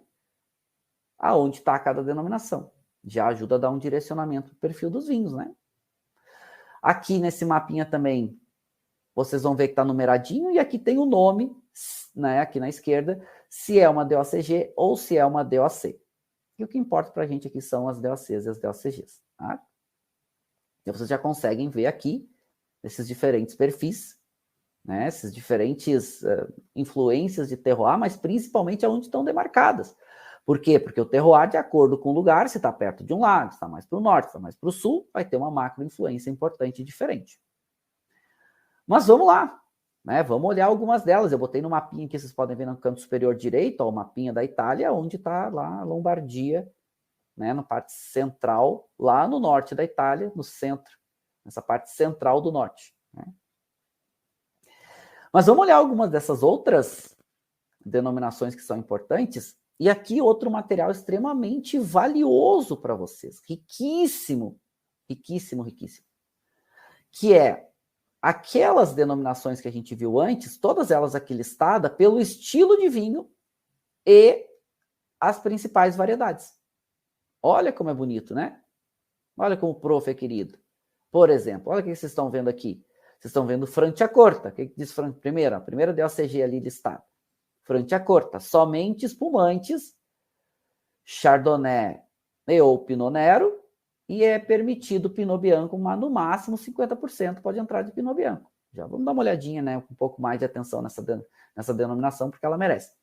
aonde está cada denominação. Já ajuda a dar um direcionamento para o perfil dos vinhos, né? Aqui nesse mapinha também, vocês vão ver que está numeradinho e aqui tem o nome, né, aqui na esquerda, se é uma DOCG ou se é uma DOC. E o que importa para a gente aqui são as DOCs e as DOCGs. Tá? Então vocês já conseguem ver aqui esses diferentes perfis, né, essas diferentes influências de terroir, mas principalmente aonde estão demarcadas. Por quê? Porque o terroir, de acordo com o lugar, se está perto de um lago, se está mais para o norte, se está mais para o sul, vai ter uma macro-influência importante e diferente. Mas vamos lá, né? Vamos olhar algumas delas. Eu botei no mapinha que vocês podem ver no canto superior direito, ó, o mapinha da Itália, onde está lá a Lombardia, né, na parte central, lá no norte da Itália, no centro, nessa parte central do norte. Né? Mas vamos olhar algumas dessas outras denominações que são importantes. E aqui outro material extremamente valioso para vocês, riquíssimo, riquíssimo, riquíssimo, que é aquelas denominações que a gente viu antes, todas elas aqui listadas pelo estilo de vinho e as principais variedades. Olha como é bonito, né? Olha como o prof é querido. Por exemplo, olha o que vocês estão vendo aqui. Vocês estão vendo Franciacorta. O que diz primeiro? A primeira DOCG ali listada. Franciacorta, somente espumantes, Chardonnay e ou Pinot Nero, e é permitido Pinot Bianco, mas no máximo 50% pode entrar de Pinot Bianco. Já vamos dar uma olhadinha, né, com um pouco mais de atenção nessa denominação, porque ela merece.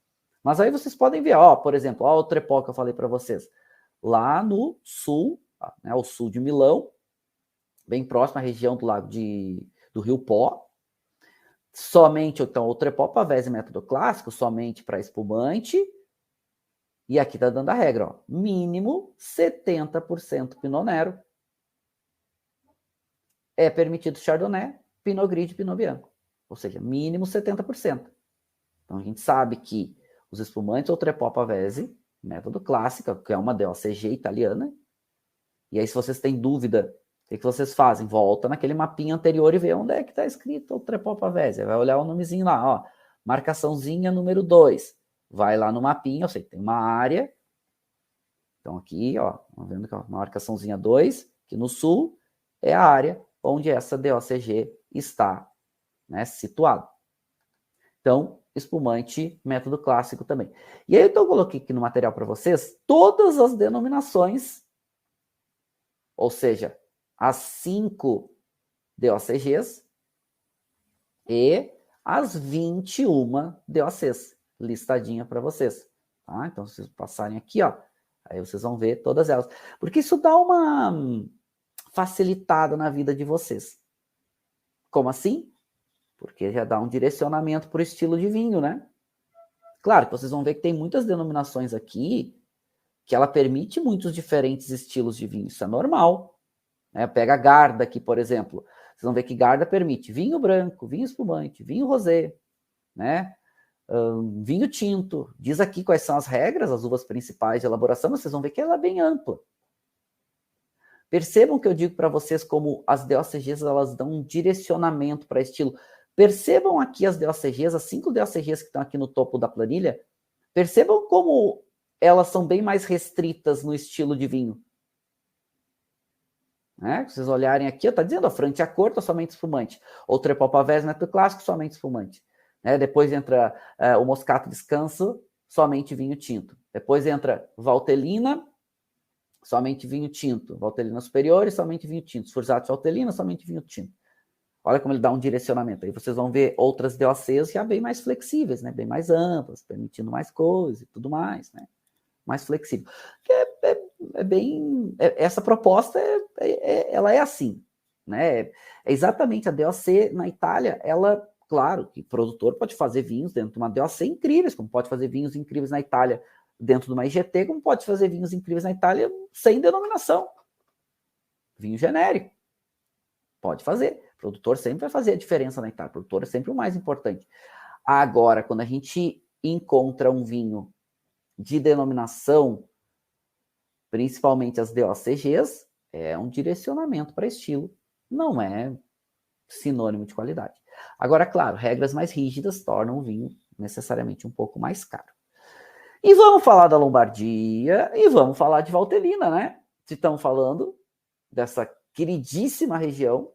Mas aí vocês podem ver, ó, por exemplo, ó, o Trepó que eu falei para vocês, lá no sul, né, ao sul de Milão, bem próximo à região do lago do Rio Pó, somente, então, o Trepó Pavese método clássico, somente para espumante, e aqui está dando a regra, ó, mínimo 70% Pinot Nero, é permitido Chardonnay, Pinot Gris e Pinot Bianco, ou seja, mínimo 70%. Então a gente sabe que os espumantes ou Trepó Pavese, método clássico, que é uma DOCG italiana, e aí se vocês têm dúvida, o que vocês fazem? Volta naquele mapinha anterior e vê onde é que está escrito o Trepó Pavese, vai olhar o nomezinho lá, ó, marcaçãozinha número 2, vai lá no mapinha, ou seja, tem uma área, então aqui, ó, estão vendo que uma marcaçãozinha 2, que no sul é a área onde essa DOCG está, né, situada. Então, espumante, método clássico também. E aí então, eu coloquei aqui no material para vocês todas as denominações, ou seja, as 5 DOCGs e as 21 DOCs, listadinha para vocês. Tá? Então, se vocês passarem aqui, ó, aí vocês vão ver todas elas. Porque isso dá uma facilitada na vida de vocês. Como assim? Porque já dá um direcionamento para o estilo de vinho, né? Claro que vocês vão ver que tem muitas denominações aqui que ela permite muitos diferentes estilos de vinho. Isso é normal. Né? Pega a Garda aqui, por exemplo. Vocês vão ver que Garda permite vinho branco, vinho espumante, vinho rosé, né? Vinho tinto. Diz aqui quais são as regras, as uvas principais de elaboração, mas vocês vão ver que ela é bem ampla. Percebam que eu digo para vocês como as DOCGs elas dão um direcionamento para estilo. Percebam aqui as DOCGs, as 5 DOCGs que estão aqui no topo da planilha, percebam como elas são bem mais restritas no estilo de vinho. Né? Se vocês olharem aqui, está dizendo, a Franciacorta, somente espumante. Ou Trepó Pavese, método clássico, somente espumante. Né? Depois entra o Moscato Descanso, somente vinho tinto. Depois entra Valtellina, somente vinho tinto. Valtellina Superiore, somente vinho tinto. Sforzato Valtellina, somente vinho tinto. Olha como ele dá um direcionamento. Aí vocês vão ver outras DOCs já bem mais flexíveis, né? Bem mais amplas, permitindo mais coisas e tudo mais, né? Mais flexível. Essa proposta, ela é assim, né? É exatamente a DOC na Itália, ela, claro, que o produtor pode fazer vinhos dentro de uma DOC incríveis, como pode fazer vinhos incríveis na Itália dentro de uma IGT, como pode fazer vinhos incríveis na Itália sem denominação. Vinho genérico. Pode fazer. O produtor sempre vai fazer a diferença na Itália. O produtor é sempre o mais importante. Agora, quando a gente encontra um vinho de denominação, principalmente as DOCGs, é um direcionamento para estilo. Não é sinônimo de qualidade. Agora, claro, regras mais rígidas tornam o vinho necessariamente um pouco mais caro. E vamos falar da Lombardia e vamos falar de Valtellina, né? Se estamos falando dessa queridíssima região,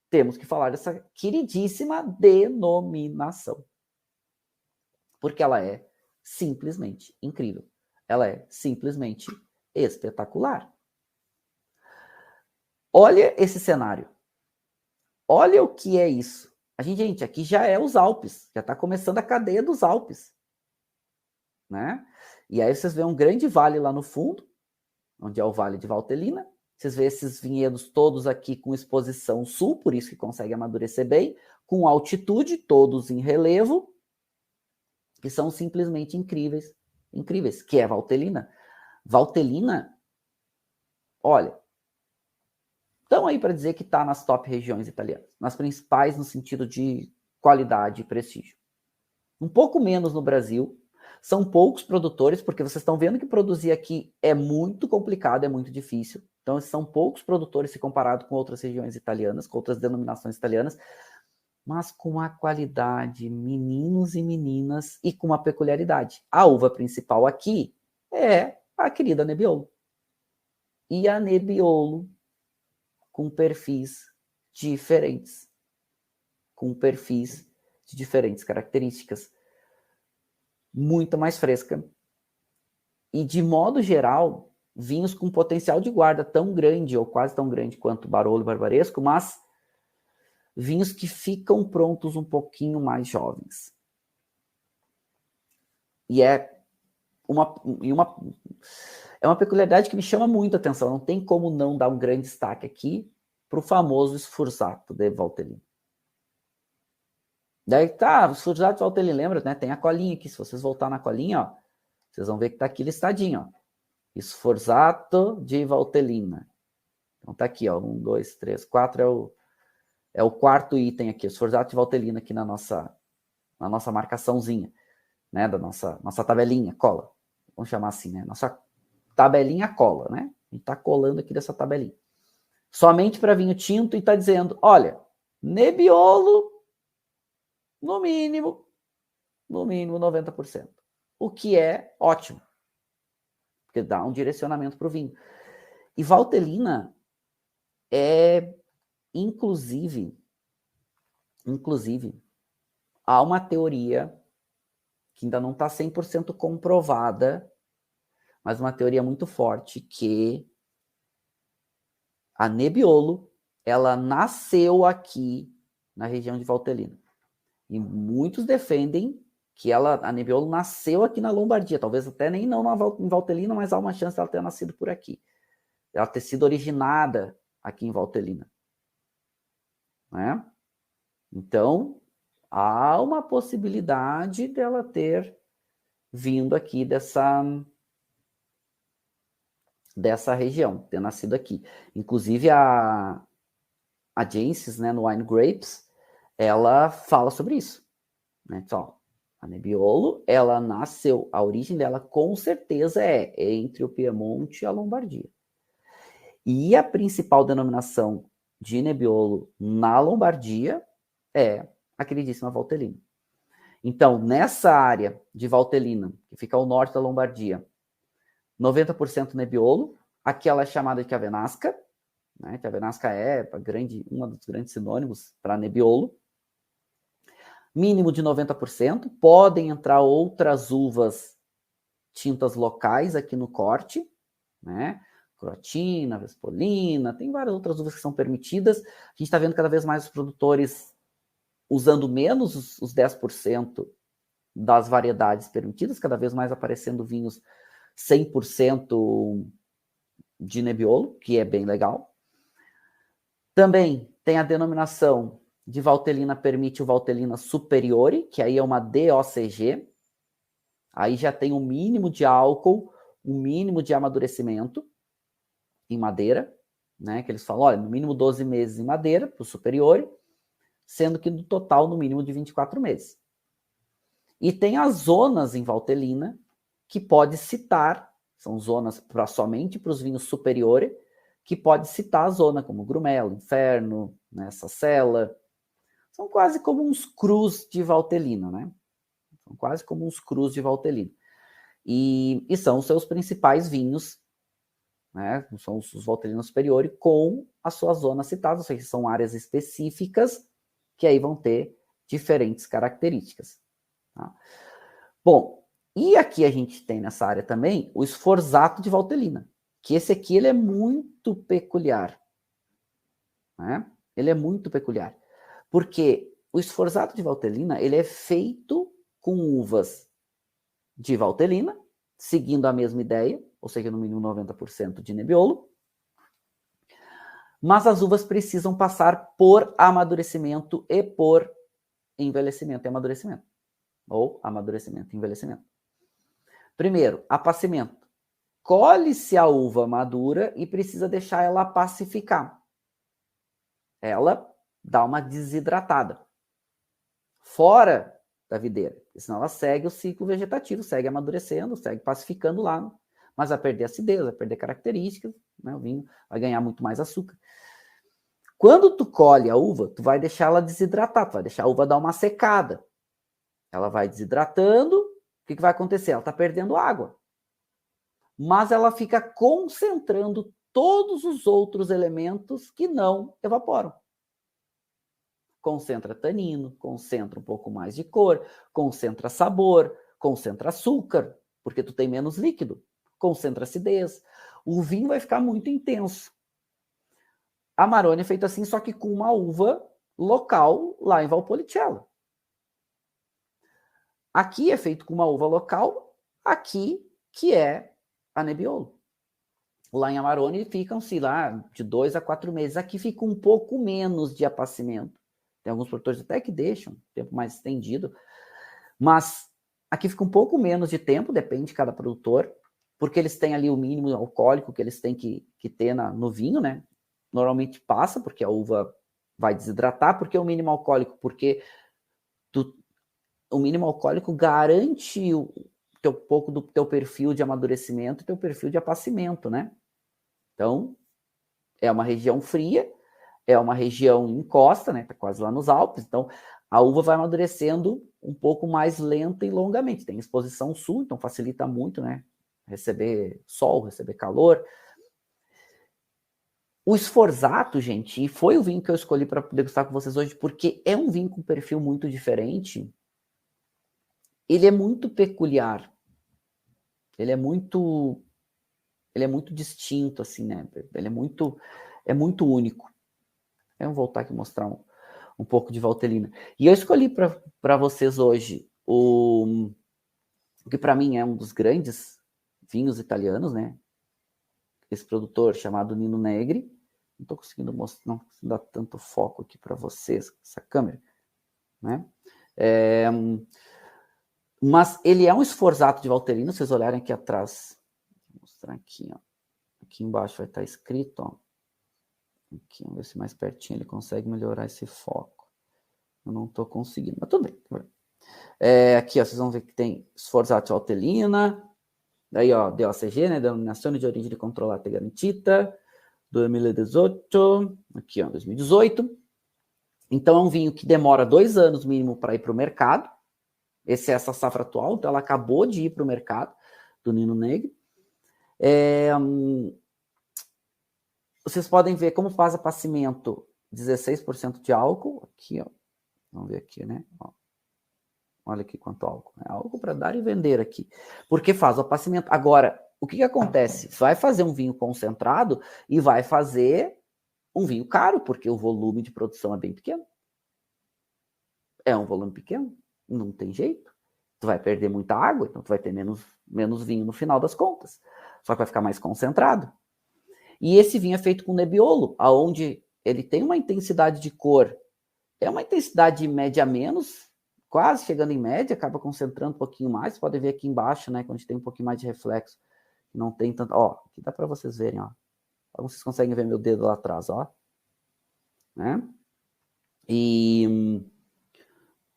temos que falar dessa queridíssima denominação. Porque ela é simplesmente incrível. Ela é simplesmente espetacular. Olha esse cenário. Olha o que é isso. Gente, aqui já é os Alpes. Já está começando a cadeia dos Alpes. Né? E aí vocês veem um grande vale lá no fundo, onde é o Vale de Valtellina. Vocês veem esses vinhedos todos aqui com exposição sul, por isso que consegue amadurecer bem, com altitude, todos em relevo, que são simplesmente incríveis, incríveis, que é Valtellina. Valtellina, olha, estão aí para dizer que está nas top regiões italianas, nas principais no sentido de qualidade e prestígio. Um pouco menos no Brasil, são poucos produtores, porque vocês estão vendo que produzir aqui é muito complicado, é muito difícil. Então, são poucos produtores se comparado com outras regiões italianas, com outras denominações italianas, mas com a qualidade, meninos e meninas, e com uma peculiaridade. A uva principal aqui é a querida Nebbiolo. E a Nebbiolo com perfis diferentes. com perfis de diferentes características, muito mais fresca. E, de modo geral, vinhos com potencial de guarda tão grande, ou quase tão grande quanto Barolo e Barbaresco, mas vinhos que ficam prontos um pouquinho mais jovens. E é uma peculiaridade que me chama muito a atenção. Não tem como não dar um grande destaque aqui para o famoso Sforzato de Valtellina. Daí tá, o Sforzato de Valtellina, lembra, né? Tem a colinha aqui. Se vocês voltar na colinha, ó, vocês vão ver que tá aqui listadinho, ó. Sforzato de Valtellina. Então tá aqui, ó. 1, 2, 3, 4 é o quarto item aqui. Sforzato de Valtellina aqui na nossa marcaçãozinha, né? Da nossa tabelinha, cola. Vamos chamar assim, né? Nossa tabelinha cola, né? A gente tá colando aqui dessa tabelinha. Somente para vinho tinto e tá dizendo, olha, Nebbiolo, no mínimo 90%. O que é ótimo, porque dá um direcionamento para o vinho. E Valtellina é, inclusive, há uma teoria que ainda não está 100% comprovada, mas uma teoria muito forte, que a Nebbiolo, ela nasceu aqui na região de Valtellina. E muitos defendem que a Nebbiolo nasceu aqui na Lombardia, talvez até nem não em Valtellina, mas há uma chance dela ter nascido por aqui. Ela ter sido originada aqui em Valtellina. Né? Então, há uma possibilidade dela ter vindo aqui dessa região, ter nascido aqui. Inclusive, a Jancis, né, no Wine Grapes, ela fala sobre isso. Né? Então, a Nebbiolo, ela nasceu, a origem dela com certeza é entre o Piemonte e a Lombardia. E a principal denominação de Nebbiolo na Lombardia é a queridíssima Valtellina. Então, nessa área de Valtellina, que fica ao norte da Lombardia, 90% Nebbiolo, aqui ela é chamada de Chiavenasca, né? Chiavenasca é um dos grandes sinônimos para Nebbiolo. Mínimo de 90%, podem entrar outras uvas tintas locais aqui no corte, né? Croatina, Vespolina, tem várias outras uvas que são permitidas. A gente está vendo cada vez mais os produtores usando menos os 10% das variedades permitidas, cada vez mais aparecendo vinhos 100% de Nebbiolo, que é bem legal. Também tem a denominação de Valtellina, permite o Valtellina Superiore, que aí é uma DOCG. Aí já tem um mínimo de álcool, um mínimo de amadurecimento em madeira, né? Que eles falam, olha, no mínimo 12 meses em madeira, para o Superiore, sendo que no total, no mínimo de 24 meses. E tem as zonas em Valtellina, que pode citar, são zonas somente para os vinhos Superiore, que pode citar a zona, como Grumelo, Inferno, né, Sassella. São quase como uns crus de Valtellina, né? São quase como uns crus de Valtellina. E são os seus principais vinhos, né? São os Valtellina Superiore, com as suas zonas citadas, ou seja, são áreas específicas que aí vão ter diferentes características. Tá? Bom, e aqui a gente tem nessa área também o Sforzato de Valtellina, que esse aqui ele é muito peculiar. Né? Ele é muito peculiar. Porque o Sforzato de Valtellina ele é feito com uvas de Valtellina, seguindo a mesma ideia, ou seja, no mínimo 90% de Nebbiolo, mas as uvas precisam passar por amadurecimento e por envelhecimento e amadurecimento. Ou amadurecimento e envelhecimento. Primeiro, apacimento. Colhe-se a uva madura e precisa deixar ela pacificar. Ela dá uma desidratada. Fora da videira. Senão ela segue o ciclo vegetativo, segue amadurecendo, segue pacificando lá, mas vai perder acidez, vai perder características, né? O vinho vai ganhar muito mais açúcar. Quando tu colhe a uva, tu vai deixar ela desidratar, tu vai deixar a uva dar uma secada. Ela vai desidratando, o que vai acontecer? Ela está perdendo água. Mas ela fica concentrando todos os outros elementos que não evaporam. concentra tanino, concentra um pouco mais de cor, concentra sabor, concentra açúcar, porque tu tem menos líquido, concentra acidez. O vinho vai ficar muito intenso. A Amarone é feito assim, só que com uma uva local lá em Valpolicella. Aqui é feito com uma uva local, aqui que é a Nebbiolo. Lá em Amarone ficam-se lá de 2 a 4 meses. Aqui fica um pouco menos de apacimento. Tem alguns produtores até que deixam tempo mais estendido, mas aqui fica um pouco menos de tempo, depende de cada produtor, porque eles têm ali o mínimo alcoólico que eles têm que ter no vinho, né? Normalmente passa, porque a uva vai desidratar, porque o mínimo alcoólico, porque o mínimo alcoólico garante um pouco do teu perfil de amadurecimento e teu perfil de apacimento, né? Então, é uma região fria, é uma região em costa, né? Tá quase lá nos Alpes, então a uva vai amadurecendo um pouco mais lenta e longamente. Tem exposição sul, então facilita muito, né? Receber sol, receber calor. O Sforzato, gente, e foi o vinho que eu escolhi para degustar com vocês hoje, porque é um vinho com perfil muito diferente. Ele é muito peculiar. Ele é muito distinto, assim, né? Ele é muito único. Vamos voltar aqui e mostrar um pouco de Valtellina. E eu escolhi para vocês hoje o que para mim é um dos grandes vinhos italianos, né? Esse produtor chamado Nino Negri. Não estou conseguindo mostrar, não consigo dar tanto foco aqui para vocês, essa câmera, né? Mas ele é um Sforzato de Valtellina, se vocês olharem aqui atrás. Vou mostrar aqui, ó. Aqui embaixo vai estar escrito, ó. Aqui, vamos ver se mais pertinho ele consegue melhorar esse foco. Eu não estou conseguindo, mas tudo bem. Aqui, ó, vocês vão ver que tem Sforzato Valtellina. Daí, ó, DOCG, né? Denominação de origem de controlata garantita. 2018. Aqui, ó, 2018. Então, é um vinho que demora 2 anos mínimo para ir para o mercado. Essa safra atual, então ela acabou de ir para o mercado do Nino Negri. Vocês podem ver como faz apacimento, 16% de álcool, aqui, ó, vamos ver aqui, né, ó. Olha aqui quanto álcool, é álcool para dar e vender aqui, porque faz o apacimento. Agora, o que acontece? Vai fazer um vinho concentrado e vai fazer um vinho caro, porque o volume de produção é bem pequeno. É um volume pequeno, não tem jeito. Tu vai perder muita água, então tu vai ter menos vinho no final das contas. Só que vai ficar mais concentrado. E esse vinho é feito com Nebbiolo, onde ele tem uma intensidade de cor, é uma intensidade média menos, quase chegando em média, acaba concentrando um pouquinho mais. Você pode ver aqui embaixo, né, quando a gente tem um pouquinho mais de reflexo, não tem tanto, ó, aqui dá para vocês verem, ó. Vocês conseguem ver meu dedo lá atrás, ó. Né?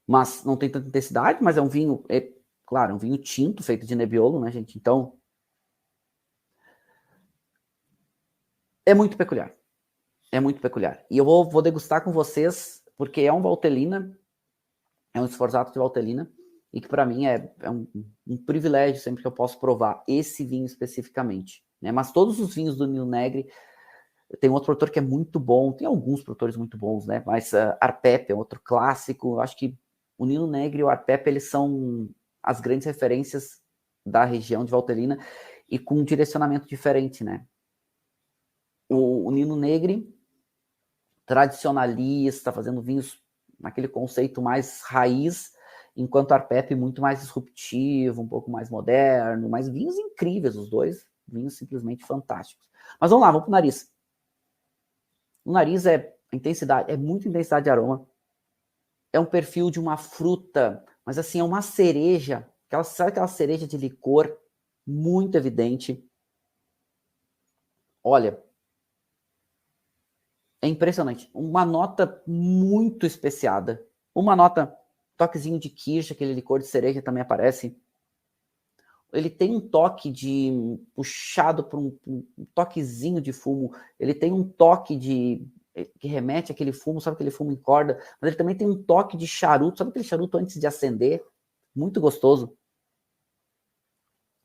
Mas não tem tanta intensidade, mas é um vinho, claro, é um vinho tinto, feito de Nebbiolo, né, gente? Então, é muito peculiar. É muito peculiar. E eu vou degustar com vocês, porque é um Valtellina, é um Sforzato de Valtellina, e que para mim é um privilégio sempre que eu posso provar esse vinho especificamente. Né? Mas todos os vinhos do Nino Negri, tem um outro produtor que é muito bom, tem alguns produtores muito bons, né? Mas Arpepe é outro clássico. Eu acho que o Nino Negri e o Arpepe, eles são as grandes referências da região de Valtellina e com um direcionamento diferente, né? O Nino Negri, tradicionalista, fazendo vinhos naquele conceito mais raiz, enquanto Arpepe muito mais disruptivo, um pouco mais moderno, mas vinhos incríveis, os dois vinhos simplesmente fantásticos. Mas vamos lá, vamos pro nariz. O nariz é muita intensidade de aroma, é um perfil de uma fruta, mas assim, é uma cereja, sabe aquela cereja de licor, muito evidente. Olha, é impressionante. Uma nota muito especiada. Uma nota, toquezinho de quiche, aquele licor de cereja também aparece. Ele tem um toque de puxado por um toquezinho de fumo. Ele tem um toque que remete àquele fumo, sabe aquele fumo em corda? Mas ele também tem um toque de charuto, sabe aquele charuto antes de acender? Muito gostoso.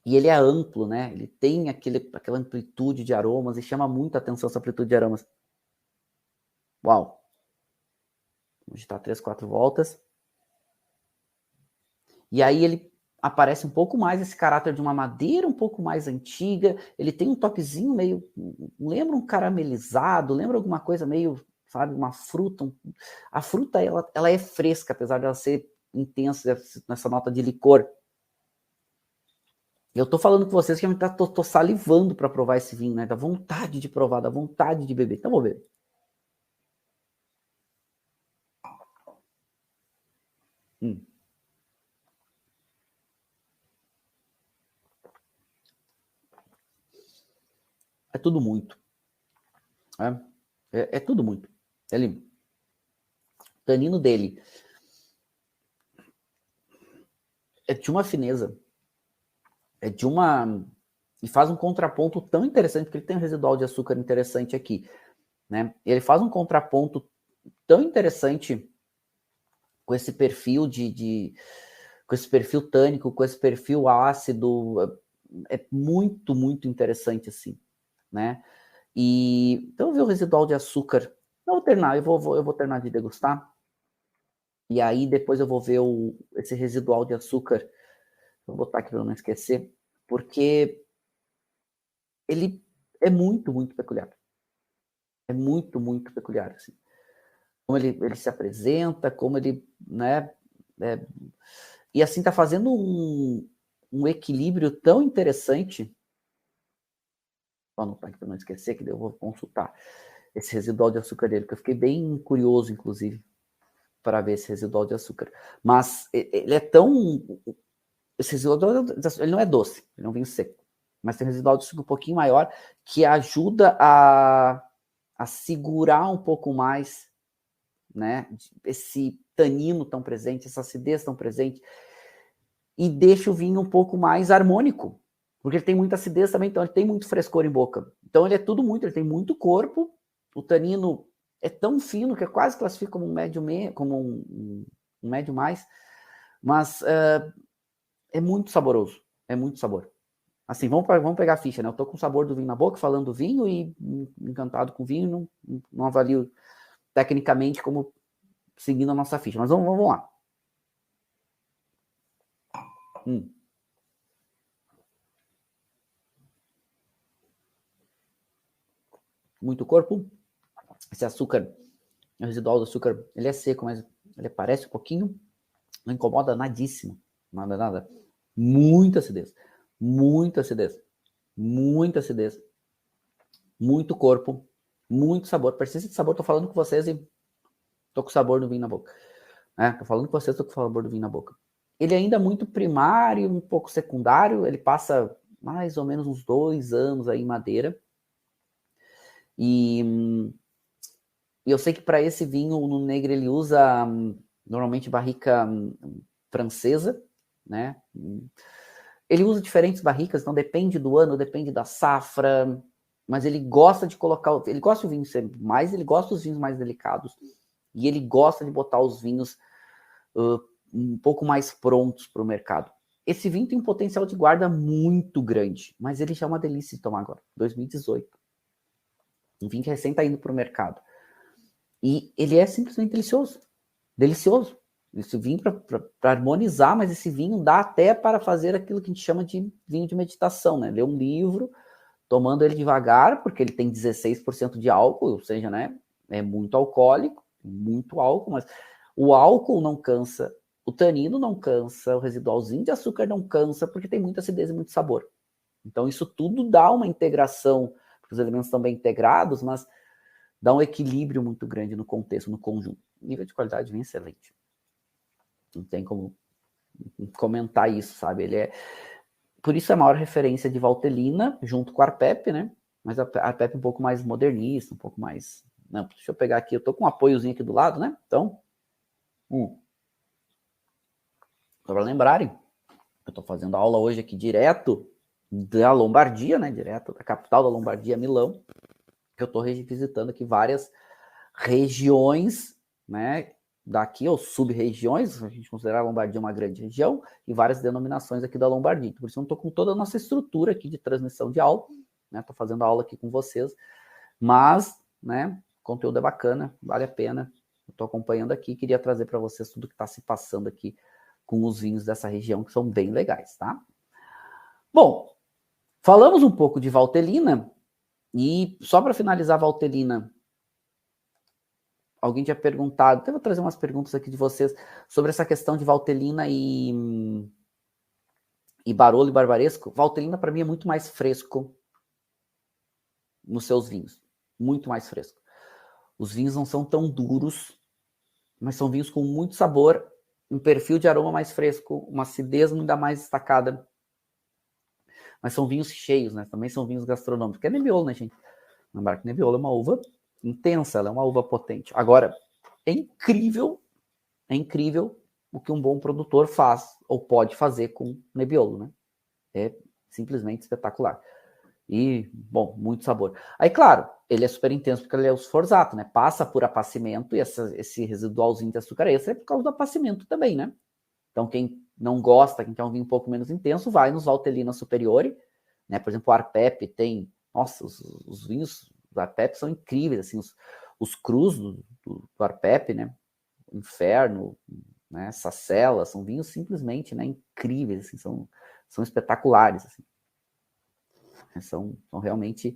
E ele é amplo, né? Ele tem aquela amplitude de aromas e chama muito a atenção essa amplitude de aromas. Uau! Vou digitar 3, 4 voltas. E aí ele aparece um pouco mais esse caráter de uma madeira um pouco mais antiga. Ele tem um toquezinho meio... Lembra um caramelizado, lembra alguma coisa meio, sabe, uma fruta. A fruta, ela é fresca, apesar de ela ser intensa nessa nota de licor. Eu tô falando com vocês que eu tô salivando para provar esse vinho, né? Da vontade de provar, da vontade de beber. Então, vou beber. É tudo muito. É tudo muito. O tanino dele é de uma fineza. É de uma... E faz um contraponto tão interessante, porque ele tem um residual de açúcar interessante aqui, né? Ele faz um contraponto tão interessante com esse perfil com esse perfil tânico, com esse perfil ácido. É muito, muito interessante, assim, né? E então eu vi o residual de açúcar. Eu vou terminar, eu vou terminar de degustar. E aí depois eu vou ver esse residual de açúcar. Vou botar aqui para não esquecer, porque ele é muito, muito peculiar. É muito, muito peculiar, assim. Como ele se apresenta, como ele, né? E assim tá fazendo um equilíbrio tão interessante. Vou anotar aqui para não esquecer, que eu vou consultar esse residual de açúcar dele, que eu fiquei bem curioso, inclusive, para ver esse residual de açúcar. Mas ele é tão... Esse residual de açúcar, ele não é doce, ele é um vinho seco, mas tem um residual de açúcar um pouquinho maior, que ajuda a segurar um pouco mais, né, esse tanino tão presente, essa acidez tão presente, e deixa o vinho um pouco mais harmônico, porque ele tem muita acidez também, então ele tem muito frescor em boca. Então ele é tudo muito, ele tem muito corpo, o tanino é tão fino que eu quase classifico como um médio, como um médio mais, mas é muito saboroso, é muito sabor. Assim, vamos pegar a ficha, né? Eu tô com o sabor do vinho na boca, falando do vinho e encantado com o vinho, não avalio tecnicamente como seguindo a nossa ficha, mas vamos lá. Muito corpo, esse açúcar, o residual do açúcar, ele é seco, mas ele parece um pouquinho, não incomoda nadíssimo, nada. Muita acidez, muita acidez, muita acidez, muito corpo, muito sabor, persistência de sabor. Tô falando com vocês e tô com o sabor do vinho na boca. Tô falando com vocês, tô com o sabor do vinho na boca. Ele ainda é muito primário, um pouco secundário, ele passa mais ou menos uns 2 anos aí em madeira. E eu sei que para esse vinho, no Negro, ele usa normalmente barrica francesa, né? Ele usa diferentes barricas, então depende do ano, depende da safra, mas ele gosta de colocar, ele gosta de vinho ser mais, ele gosta dos vinhos mais delicados, e ele gosta de botar os vinhos um pouco mais prontos para o mercado. Esse vinho tem um potencial de guarda muito grande, mas ele já é uma delícia de tomar agora, 2018. Um vinho que recém está indo para o mercado. E ele é simplesmente delicioso. Delicioso. Esse vinho para harmonizar, mas esse vinho dá até para fazer aquilo que a gente chama de vinho de meditação, né? Ler um livro, tomando ele devagar, porque ele tem 16% de álcool, ou seja, né? É muito alcoólico, muito álcool, mas o álcool não cansa, o tanino não cansa, o residualzinho de açúcar não cansa, porque tem muita acidez e muito sabor. Então isso tudo dá uma integração, porque os elementos estão bem integrados, mas dá um equilíbrio muito grande no contexto, no conjunto. O nível de qualidade vem excelente. Não tem como comentar isso, sabe? Ele é... Por isso é a maior referência de Valtellina, junto com a Arpep, né? Mas a Arpep um pouco mais modernista, um pouco mais... Não, deixa eu pegar aqui, eu tô com um apoiozinho aqui do lado, né? Então, só para lembrarem, eu tô fazendo aula hoje aqui direto da Lombardia, né? Direto da capital da Lombardia, Milão, que eu tô revisitando aqui várias regiões, né? Daqui, ou sub-regiões, a gente considera a Lombardia uma grande região, e várias denominações aqui da Lombardia. Por isso eu estou com toda a nossa estrutura aqui de transmissão de aula, né? Estou fazendo aula aqui com vocês, mas, né, o conteúdo é bacana, vale a pena. Estou acompanhando aqui, queria trazer para vocês tudo que está se passando aqui com os vinhos dessa região, que são bem legais, tá? Bom, falamos um pouco de Valtellina, e só para finalizar Valtellina, alguém tinha perguntado, até vou trazer umas perguntas aqui de vocês, sobre essa questão de Valtellina e Barolo e Barbaresco. Valtellina, para mim, é muito mais fresco nos seus vinhos. Muito mais fresco. Os vinhos não são tão duros, mas são vinhos com muito sabor, um perfil de aroma mais fresco, uma acidez ainda mais destacada. Mas são vinhos cheios, né? Também são vinhos gastronômicos. Que é Nebbiolo, né, gente? Lembrar que Nebbiolo é uma uva intensa, ela é uma uva potente. Agora, é incrível o que um bom produtor faz, ou pode fazer com Nebbiolo, né? É simplesmente espetacular. E, bom, muito sabor. Aí, claro, ele é super intenso porque ele é o sforzato, né? Passa por apacimento, e esse residualzinho de açúcar extra é por causa do apacimento também, né? Então, quem não gosta, quem quer um vinho um pouco menos intenso, vai nos Valtellina Superiore, né? Por exemplo, o Arpep tem... Nossa, os vinhos do Arpep são incríveis, assim, os crus do Arpep, né? Inferno, né? Sacela, são vinhos simplesmente, né, incríveis, assim, são espetaculares, assim. São realmente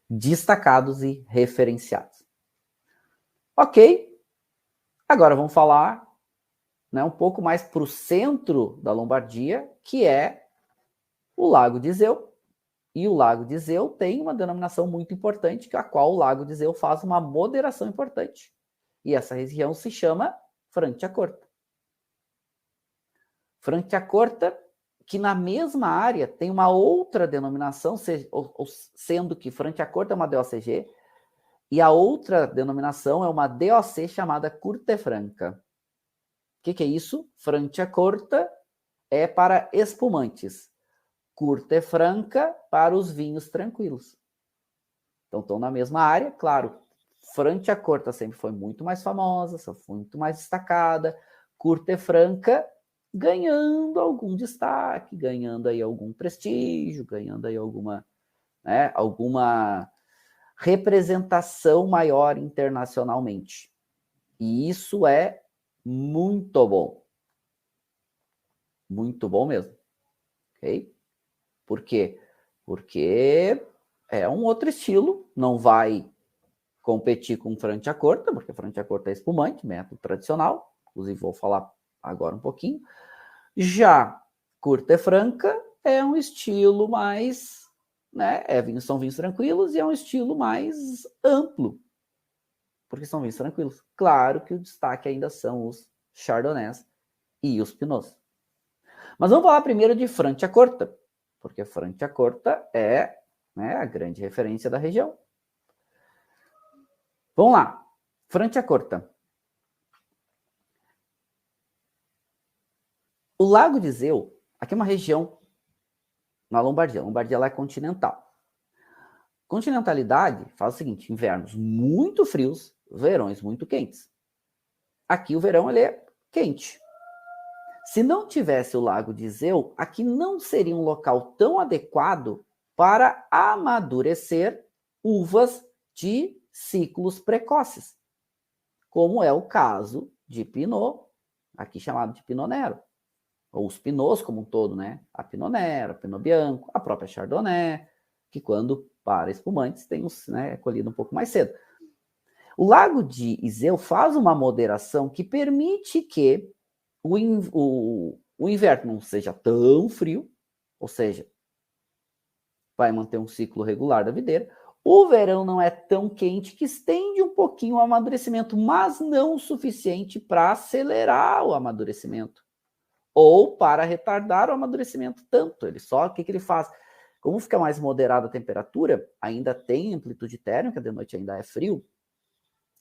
destacados e referenciados. Ok, agora vamos falar, né, um pouco mais para o centro da Lombardia, que é o Lago de Iseo. E o Lago de Iseo tem uma denominação muito importante, que a qual o Lago de Iseo faz uma moderação importante. E essa região se chama Franciacorta. Franciacorta, que na mesma área tem uma outra denominação, sendo que Franciacorta é uma DOCG, e a outra denominação é uma DOC chamada Curte Franca. O que é isso? Franciacorta é para espumantes, Curte Franca para os vinhos tranquilos. Então estão na mesma área, claro. Franciacorta sempre foi muito mais famosa, foi muito mais destacada. Curte Franca ganhando algum destaque, ganhando aí algum prestígio, ganhando aí alguma representação maior internacionalmente. E isso é muito bom. Muito bom mesmo. Ok? Por quê? Porque é um outro estilo, não vai competir com Franciacorta, porque Franciacorta é espumante, método tradicional, inclusive vou falar agora um pouquinho. Já Curte Franca é um estilo mais, né, são vinhos tranquilos e é um estilo mais amplo, porque são vinhos tranquilos. Claro que o destaque ainda são os Chardonnays e os Pinots. Mas vamos falar primeiro de Franciacorta, porque Franciacorta é, né, a grande referência da região. Vamos lá, Franciacorta. O Lago de Iseo, aqui é uma região na Lombardia. A Lombardia lá é continental. Continentalidade faz o seguinte: invernos muito frios, verões muito quentes. Aqui o verão ele é quente. Se não tivesse o Lago de Iseo, aqui não seria um local tão adequado para amadurecer uvas de ciclos precoces, como é o caso de Pinot, aqui chamado de Pinot Nero, ou os Pinots como um todo, né? A Pinot Nero, a Pinot Bianco, a própria Chardonnay, que quando para espumantes tem os, né, colhido um pouco mais cedo. O Lago de Iseo faz uma moderação que permite que o inverno não seja tão frio, ou seja, vai manter um ciclo regular da videira. O verão não é tão quente, que estende um pouquinho o amadurecimento, mas não o suficiente para acelerar o amadurecimento ou para retardar o amadurecimento tanto. Ele só, o que ele faz? Como fica mais moderada a temperatura, ainda tem amplitude térmica, de noite ainda é frio,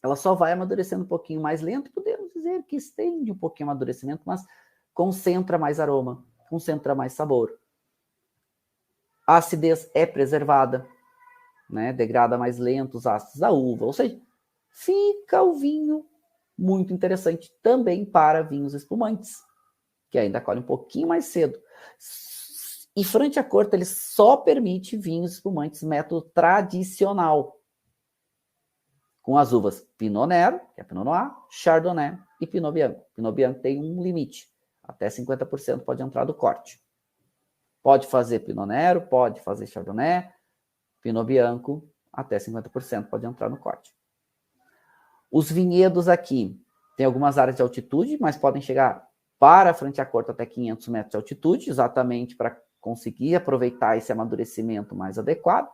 ela só vai amadurecendo um pouquinho mais lento, podemos dizer que estende um pouquinho o amadurecimento, mas concentra mais aroma, concentra mais sabor. A acidez é preservada, né? Degrada mais lento os ácidos da uva, ou seja, fica o vinho muito interessante também para vinhos espumantes, que ainda colhe um pouquinho mais cedo. E Franciacorta ele só permite vinhos espumantes método tradicional. com as uvas Pinot Nero, que é Pinot Noir, Chardonnay e Pinot Bianco. Pinot Bianco tem um limite, até 50% pode entrar do corte. Pode fazer Pinot Nero, pode fazer Chardonnay, Pinot Bianco, até 50% pode entrar no corte. Os vinhedos aqui, tem algumas áreas de altitude, mas podem chegar para a Franciacorta até 500 metros de altitude, exatamente para conseguir aproveitar esse amadurecimento mais adequado.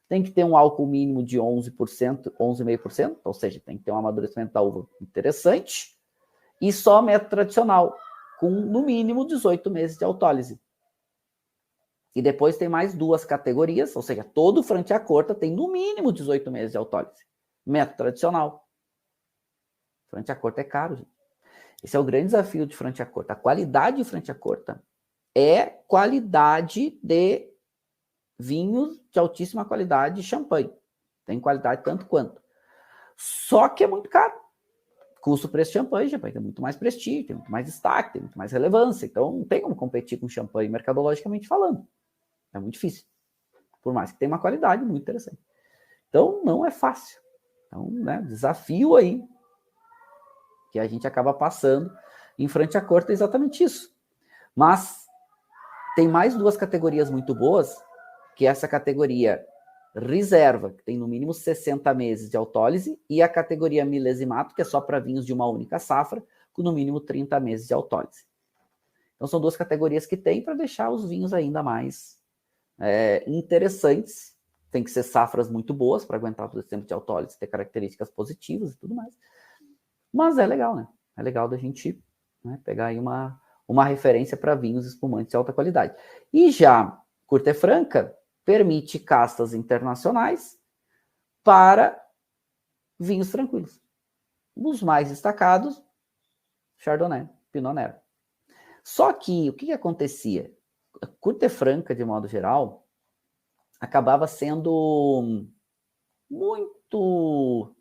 Tem que ter um álcool mínimo de 11%, 11,5%, ou seja, tem que ter um amadurecimento da uva interessante, e só método tradicional, com no mínimo 18 meses de autólise. E depois tem mais 2 categorias, ou seja, todo Franciacorta tem no mínimo 18 meses de autólise. Método tradicional. Franciacorta é caro, gente. Esse é o grande desafio de Franciacorta. A qualidade de Franciacorta é qualidade de vinhos de altíssima qualidade de champanhe. Tem qualidade tanto quanto. Só que é muito caro. Custo-preço de champanhe tem muito mais prestígio, tem muito mais destaque, tem muito mais relevância. Então não tem como competir com champanhe mercadologicamente falando. É muito difícil. Por mais que tenha uma qualidade muito interessante. Então não é fácil. Então, né, desafio aí que a gente acaba passando em Franciacorta é exatamente isso. Mas tem mais 2 categorias muito boas, que é essa categoria reserva, que tem no mínimo 60 meses de autólise, e a categoria milesimato, que é só para vinhos de uma única safra, com no mínimo 30 meses de autólise. Então são 2 categorias que tem para deixar os vinhos ainda mais interessantes. Tem que ser safras muito boas para aguentar todo esse tempo de autólise, ter características positivas e tudo mais. Mas é legal, né? É legal da gente, né, pegar aí uma referência para vinhos espumantes de alta qualidade. E já Curta Franca permite castas internacionais para vinhos tranquilos. Os mais destacados, Chardonnay, Pinot Nero. Só que o que acontecia? A Curta Franca, de modo geral, acabava sendo muito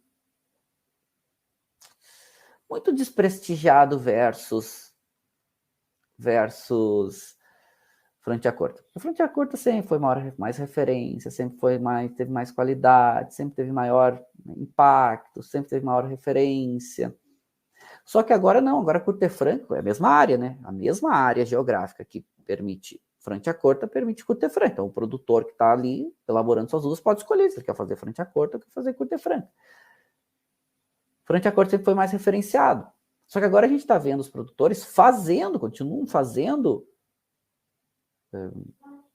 desprestigiado versus Franciacorta. A Franciacorta sempre foi mais referência, sempre teve mais qualidade, sempre teve maior impacto, sempre teve maior referência. Só que agora não, agora Curta Franca é a mesma área, né? A mesma área geográfica que permite Franciacorta permite Curta Franca. Então o produtor que está ali elaborando suas uvas pode escolher se ele quer fazer Franciacorta ou quer fazer Curta Franca. Franciacorta sempre foi mais referenciado. Só que agora a gente está vendo os produtores continuam fazendo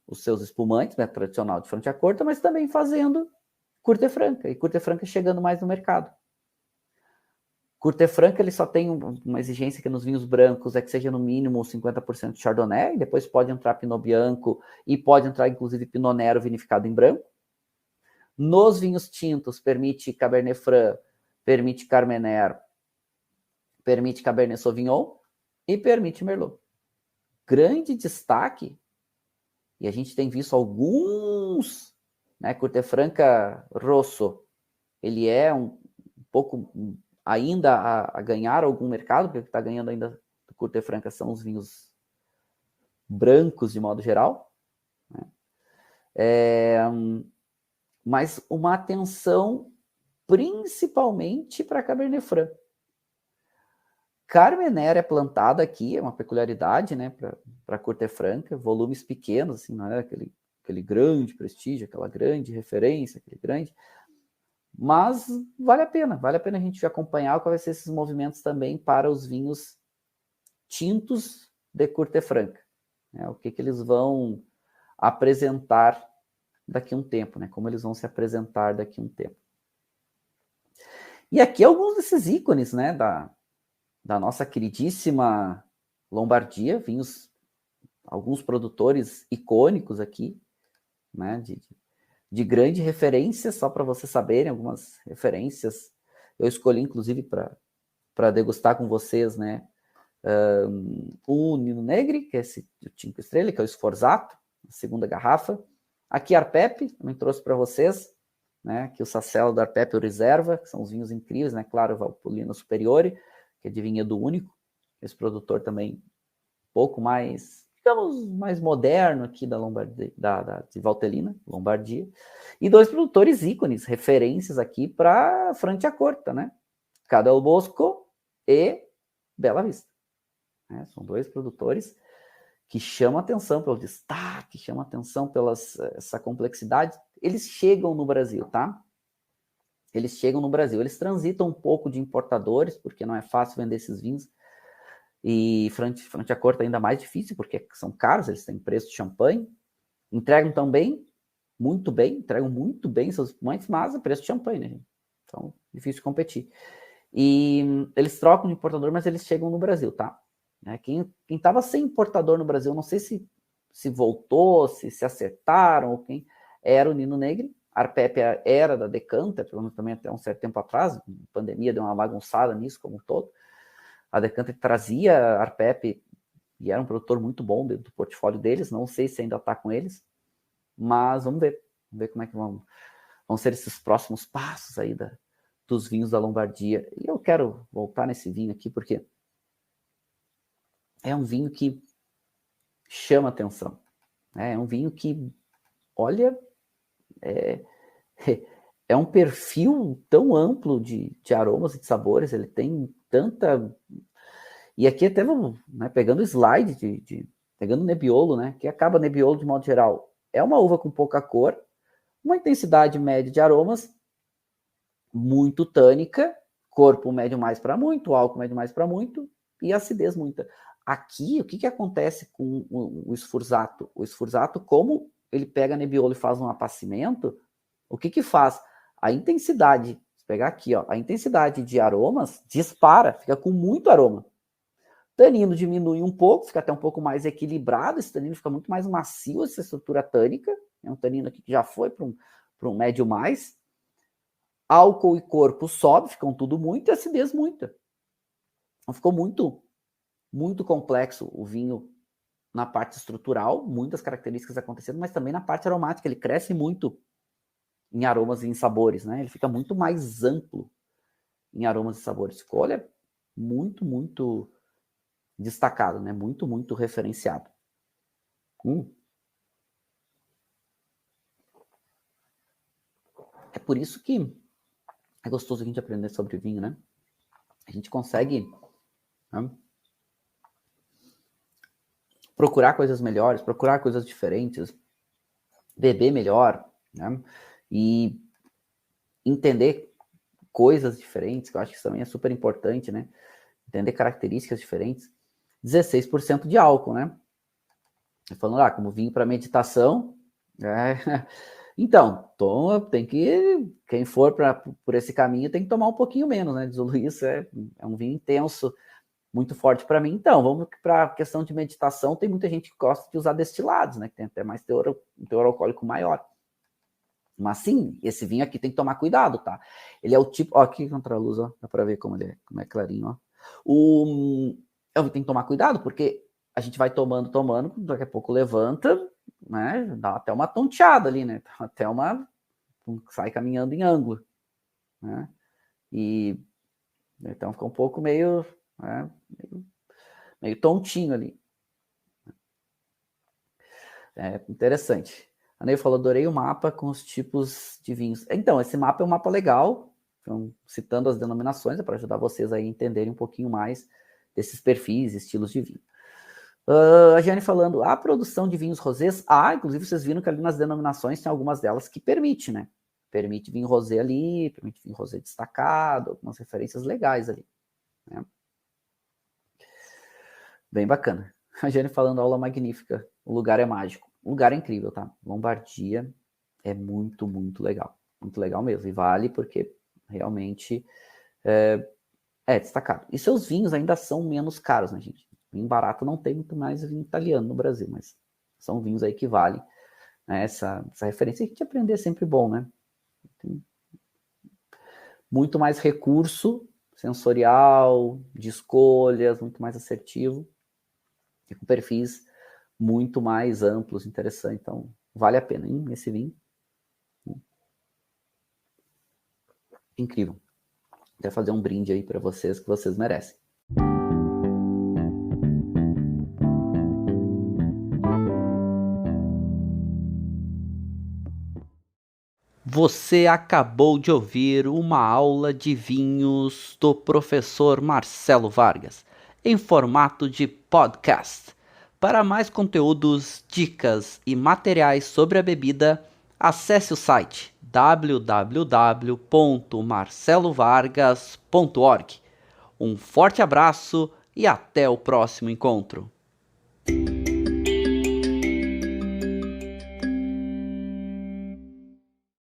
os seus espumantes, né, tradicional de Franciacorta, mas também fazendo Curta Franca, e Curta Franca chegando mais no mercado. Curta Franca ele só tem uma exigência que nos vinhos brancos é que seja no mínimo 50% de Chardonnay, e depois pode entrar Pinot Bianco e pode entrar inclusive Pinot Nero vinificado em branco. Nos vinhos tintos permite Cabernet Franc, permite Carmenère, permite Cabernet Sauvignon e permite Merlot. Grande destaque, e a gente tem visto alguns, né, Curta Franca Rosso, ele é um pouco ainda a ganhar algum mercado, porque o que está ganhando ainda do Curta Franca são os vinhos brancos de modo geral, né? Mas uma atenção principalmente para Cabernet Franc. Carmenère é plantada aqui, é uma peculiaridade, né, para Curta Franca, volumes pequenos, assim, não é aquele grande prestígio, aquela grande referência, aquele grande, mas vale a pena a gente acompanhar quais vão ser esses movimentos também para os vinhos tintos de Curta Franca, né, o que eles vão apresentar daqui a um tempo, né, como eles vão se apresentar daqui a um tempo. E aqui alguns desses ícones, né, da nossa queridíssima Lombardia, vinhos, alguns produtores icônicos aqui, né, de grande referência, só para vocês saberem, algumas referências. Eu escolhi, inclusive, para degustar com vocês, né, o Nino Negri, que é esse de 5 estrelas, que é o Sforzato, a segunda garrafa. Aqui Arpepe, também trouxe para vocês, né, que o Sacelo do Arpepe, o Reserva, que são os vinhos incríveis, né, claro, o Valpolino Superiore, que é de vinhedo único. Esse produtor também um pouco mais digamos, mais moderno aqui da Lombardia, de Valtellina, Lombardia, e 2 produtores ícones, referências aqui para Franciacorta, né? Ca' del Bosco e Bela Vista. Né? São 2 produtores que chamam atenção pelo destaque, chamam atenção pela essa complexidade. Eles chegam no Brasil, tá? Eles chegam no Brasil. Eles transitam um pouco de importadores, porque não é fácil vender esses vinhos. E Franciacorta é ainda mais difícil, porque são caros, eles têm preço de champanhe. Entregam também entregam muito bem seus espumantes, mas é preço de champanhe, né, gente? Então, difícil competir. E eles trocam de importador, mas eles chegam no Brasil, tá? Quem estava sem importador no Brasil, não sei se voltou, se acertaram, ou quem, era o Nino Negri. A Arpep era da Decanter, pelo menos também até um certo tempo atrás, a pandemia deu uma bagunçada nisso como um todo. A Decanter trazia a Arpep e era um produtor muito bom dentro do portfólio deles, não sei se ainda está com eles, mas vamos ver como é que vão ser esses próximos passos aí dos vinhos da Lombardia. E eu quero voltar nesse vinho aqui, porque é um vinho que chama atenção. Né? É um vinho que, olha, é um perfil tão amplo de aromas e de sabores, ele tem tanta... E aqui até vamos, né, pegando o slide, pegando o Nebbiolo, né, que acaba Nebbiolo de modo geral. É uma uva com pouca cor, uma intensidade média de aromas, muito tânica, corpo médio mais para muito, álcool médio mais para muito, e acidez muita. Aqui, o que acontece com o Sforzato? O Sforzato, como ele pega Nebbiolo e faz um apacimento, o que faz? A intensidade, se pegar aqui, ó, a intensidade de aromas dispara, fica com muito aroma. Tanino diminui um pouco, fica até um pouco mais equilibrado, esse tanino fica muito mais macio, essa estrutura tânica, é um tanino aqui que já foi para um médio mais. Álcool e corpo sobe, ficam tudo muito, e acidez muita. Então ficou muito, muito complexo o vinho na parte estrutural, muitas características acontecendo, mas também na parte aromática, ele cresce muito em aromas e em sabores, né? Ele fica muito mais amplo em aromas e sabores. Ficou, olha, muito, muito destacado, né? Muito, muito referenciado. É por isso que é gostoso a gente aprender sobre vinho, né? A gente consegue, né, procurar coisas melhores, procurar coisas diferentes, beber melhor, né? E entender coisas diferentes, que eu acho que isso também é super importante, né? Entender características diferentes. 16% de álcool, né? Falando lá, como vinho para meditação, então, tem que, quem for por esse caminho tem que tomar um pouquinho menos, né? Diz o Luiz, é um vinho intenso, muito forte para mim. Então, vamos para a questão de meditação, tem muita gente que gosta de usar destilados, né? Que tem até mais um teor alcoólico maior. Mas sim, esse vinho aqui tem que tomar cuidado, tá? Ele é o tipo, ó, aqui contra a luz, ó, dá para ver como é clarinho, ó. Tem que tomar cuidado, porque a gente vai tomando, daqui a pouco levanta, né? Dá até uma tonteada ali, né? Até sai caminhando em ângulo, né? E então fica um pouco meio, né, meio tontinho ali. É interessante. A Ney falou, adorei o mapa com os tipos de vinhos. Então, esse mapa é um mapa legal, então, citando as denominações, é para ajudar vocês a entenderem um pouquinho mais desses perfis, estilos de vinho. A Jane falando, a produção de vinhos rosés, inclusive vocês viram que ali nas denominações tem algumas delas que permite, né? Permite vinho rosé ali, permite vinho rosé destacado, algumas referências legais ali, né? Bem bacana. A Jane falando, aula magnífica, o lugar é mágico. O lugar é incrível, tá? Lombardia é muito, muito legal. Muito legal mesmo. E vale porque realmente é destacado. E seus vinhos ainda são menos caros, né, gente? Vinho barato não tem muito mais vinho italiano no Brasil, mas são vinhos aí que valem, né, essa referência. E a gente aprender é sempre bom, né? Tem muito mais recurso sensorial, de escolhas, muito mais assertivo, e com perfis muito mais amplos, interessantes. Então, vale a pena, hein, esse vinho. Incrível. Quero fazer um brinde aí para vocês, que vocês merecem. Você acabou de ouvir uma aula de vinhos do professor Marcelo Vargas, em formato de podcast. Para mais conteúdos, dicas e materiais sobre a bebida, acesse o site www.marcelovargas.org. Um forte abraço e até o próximo encontro.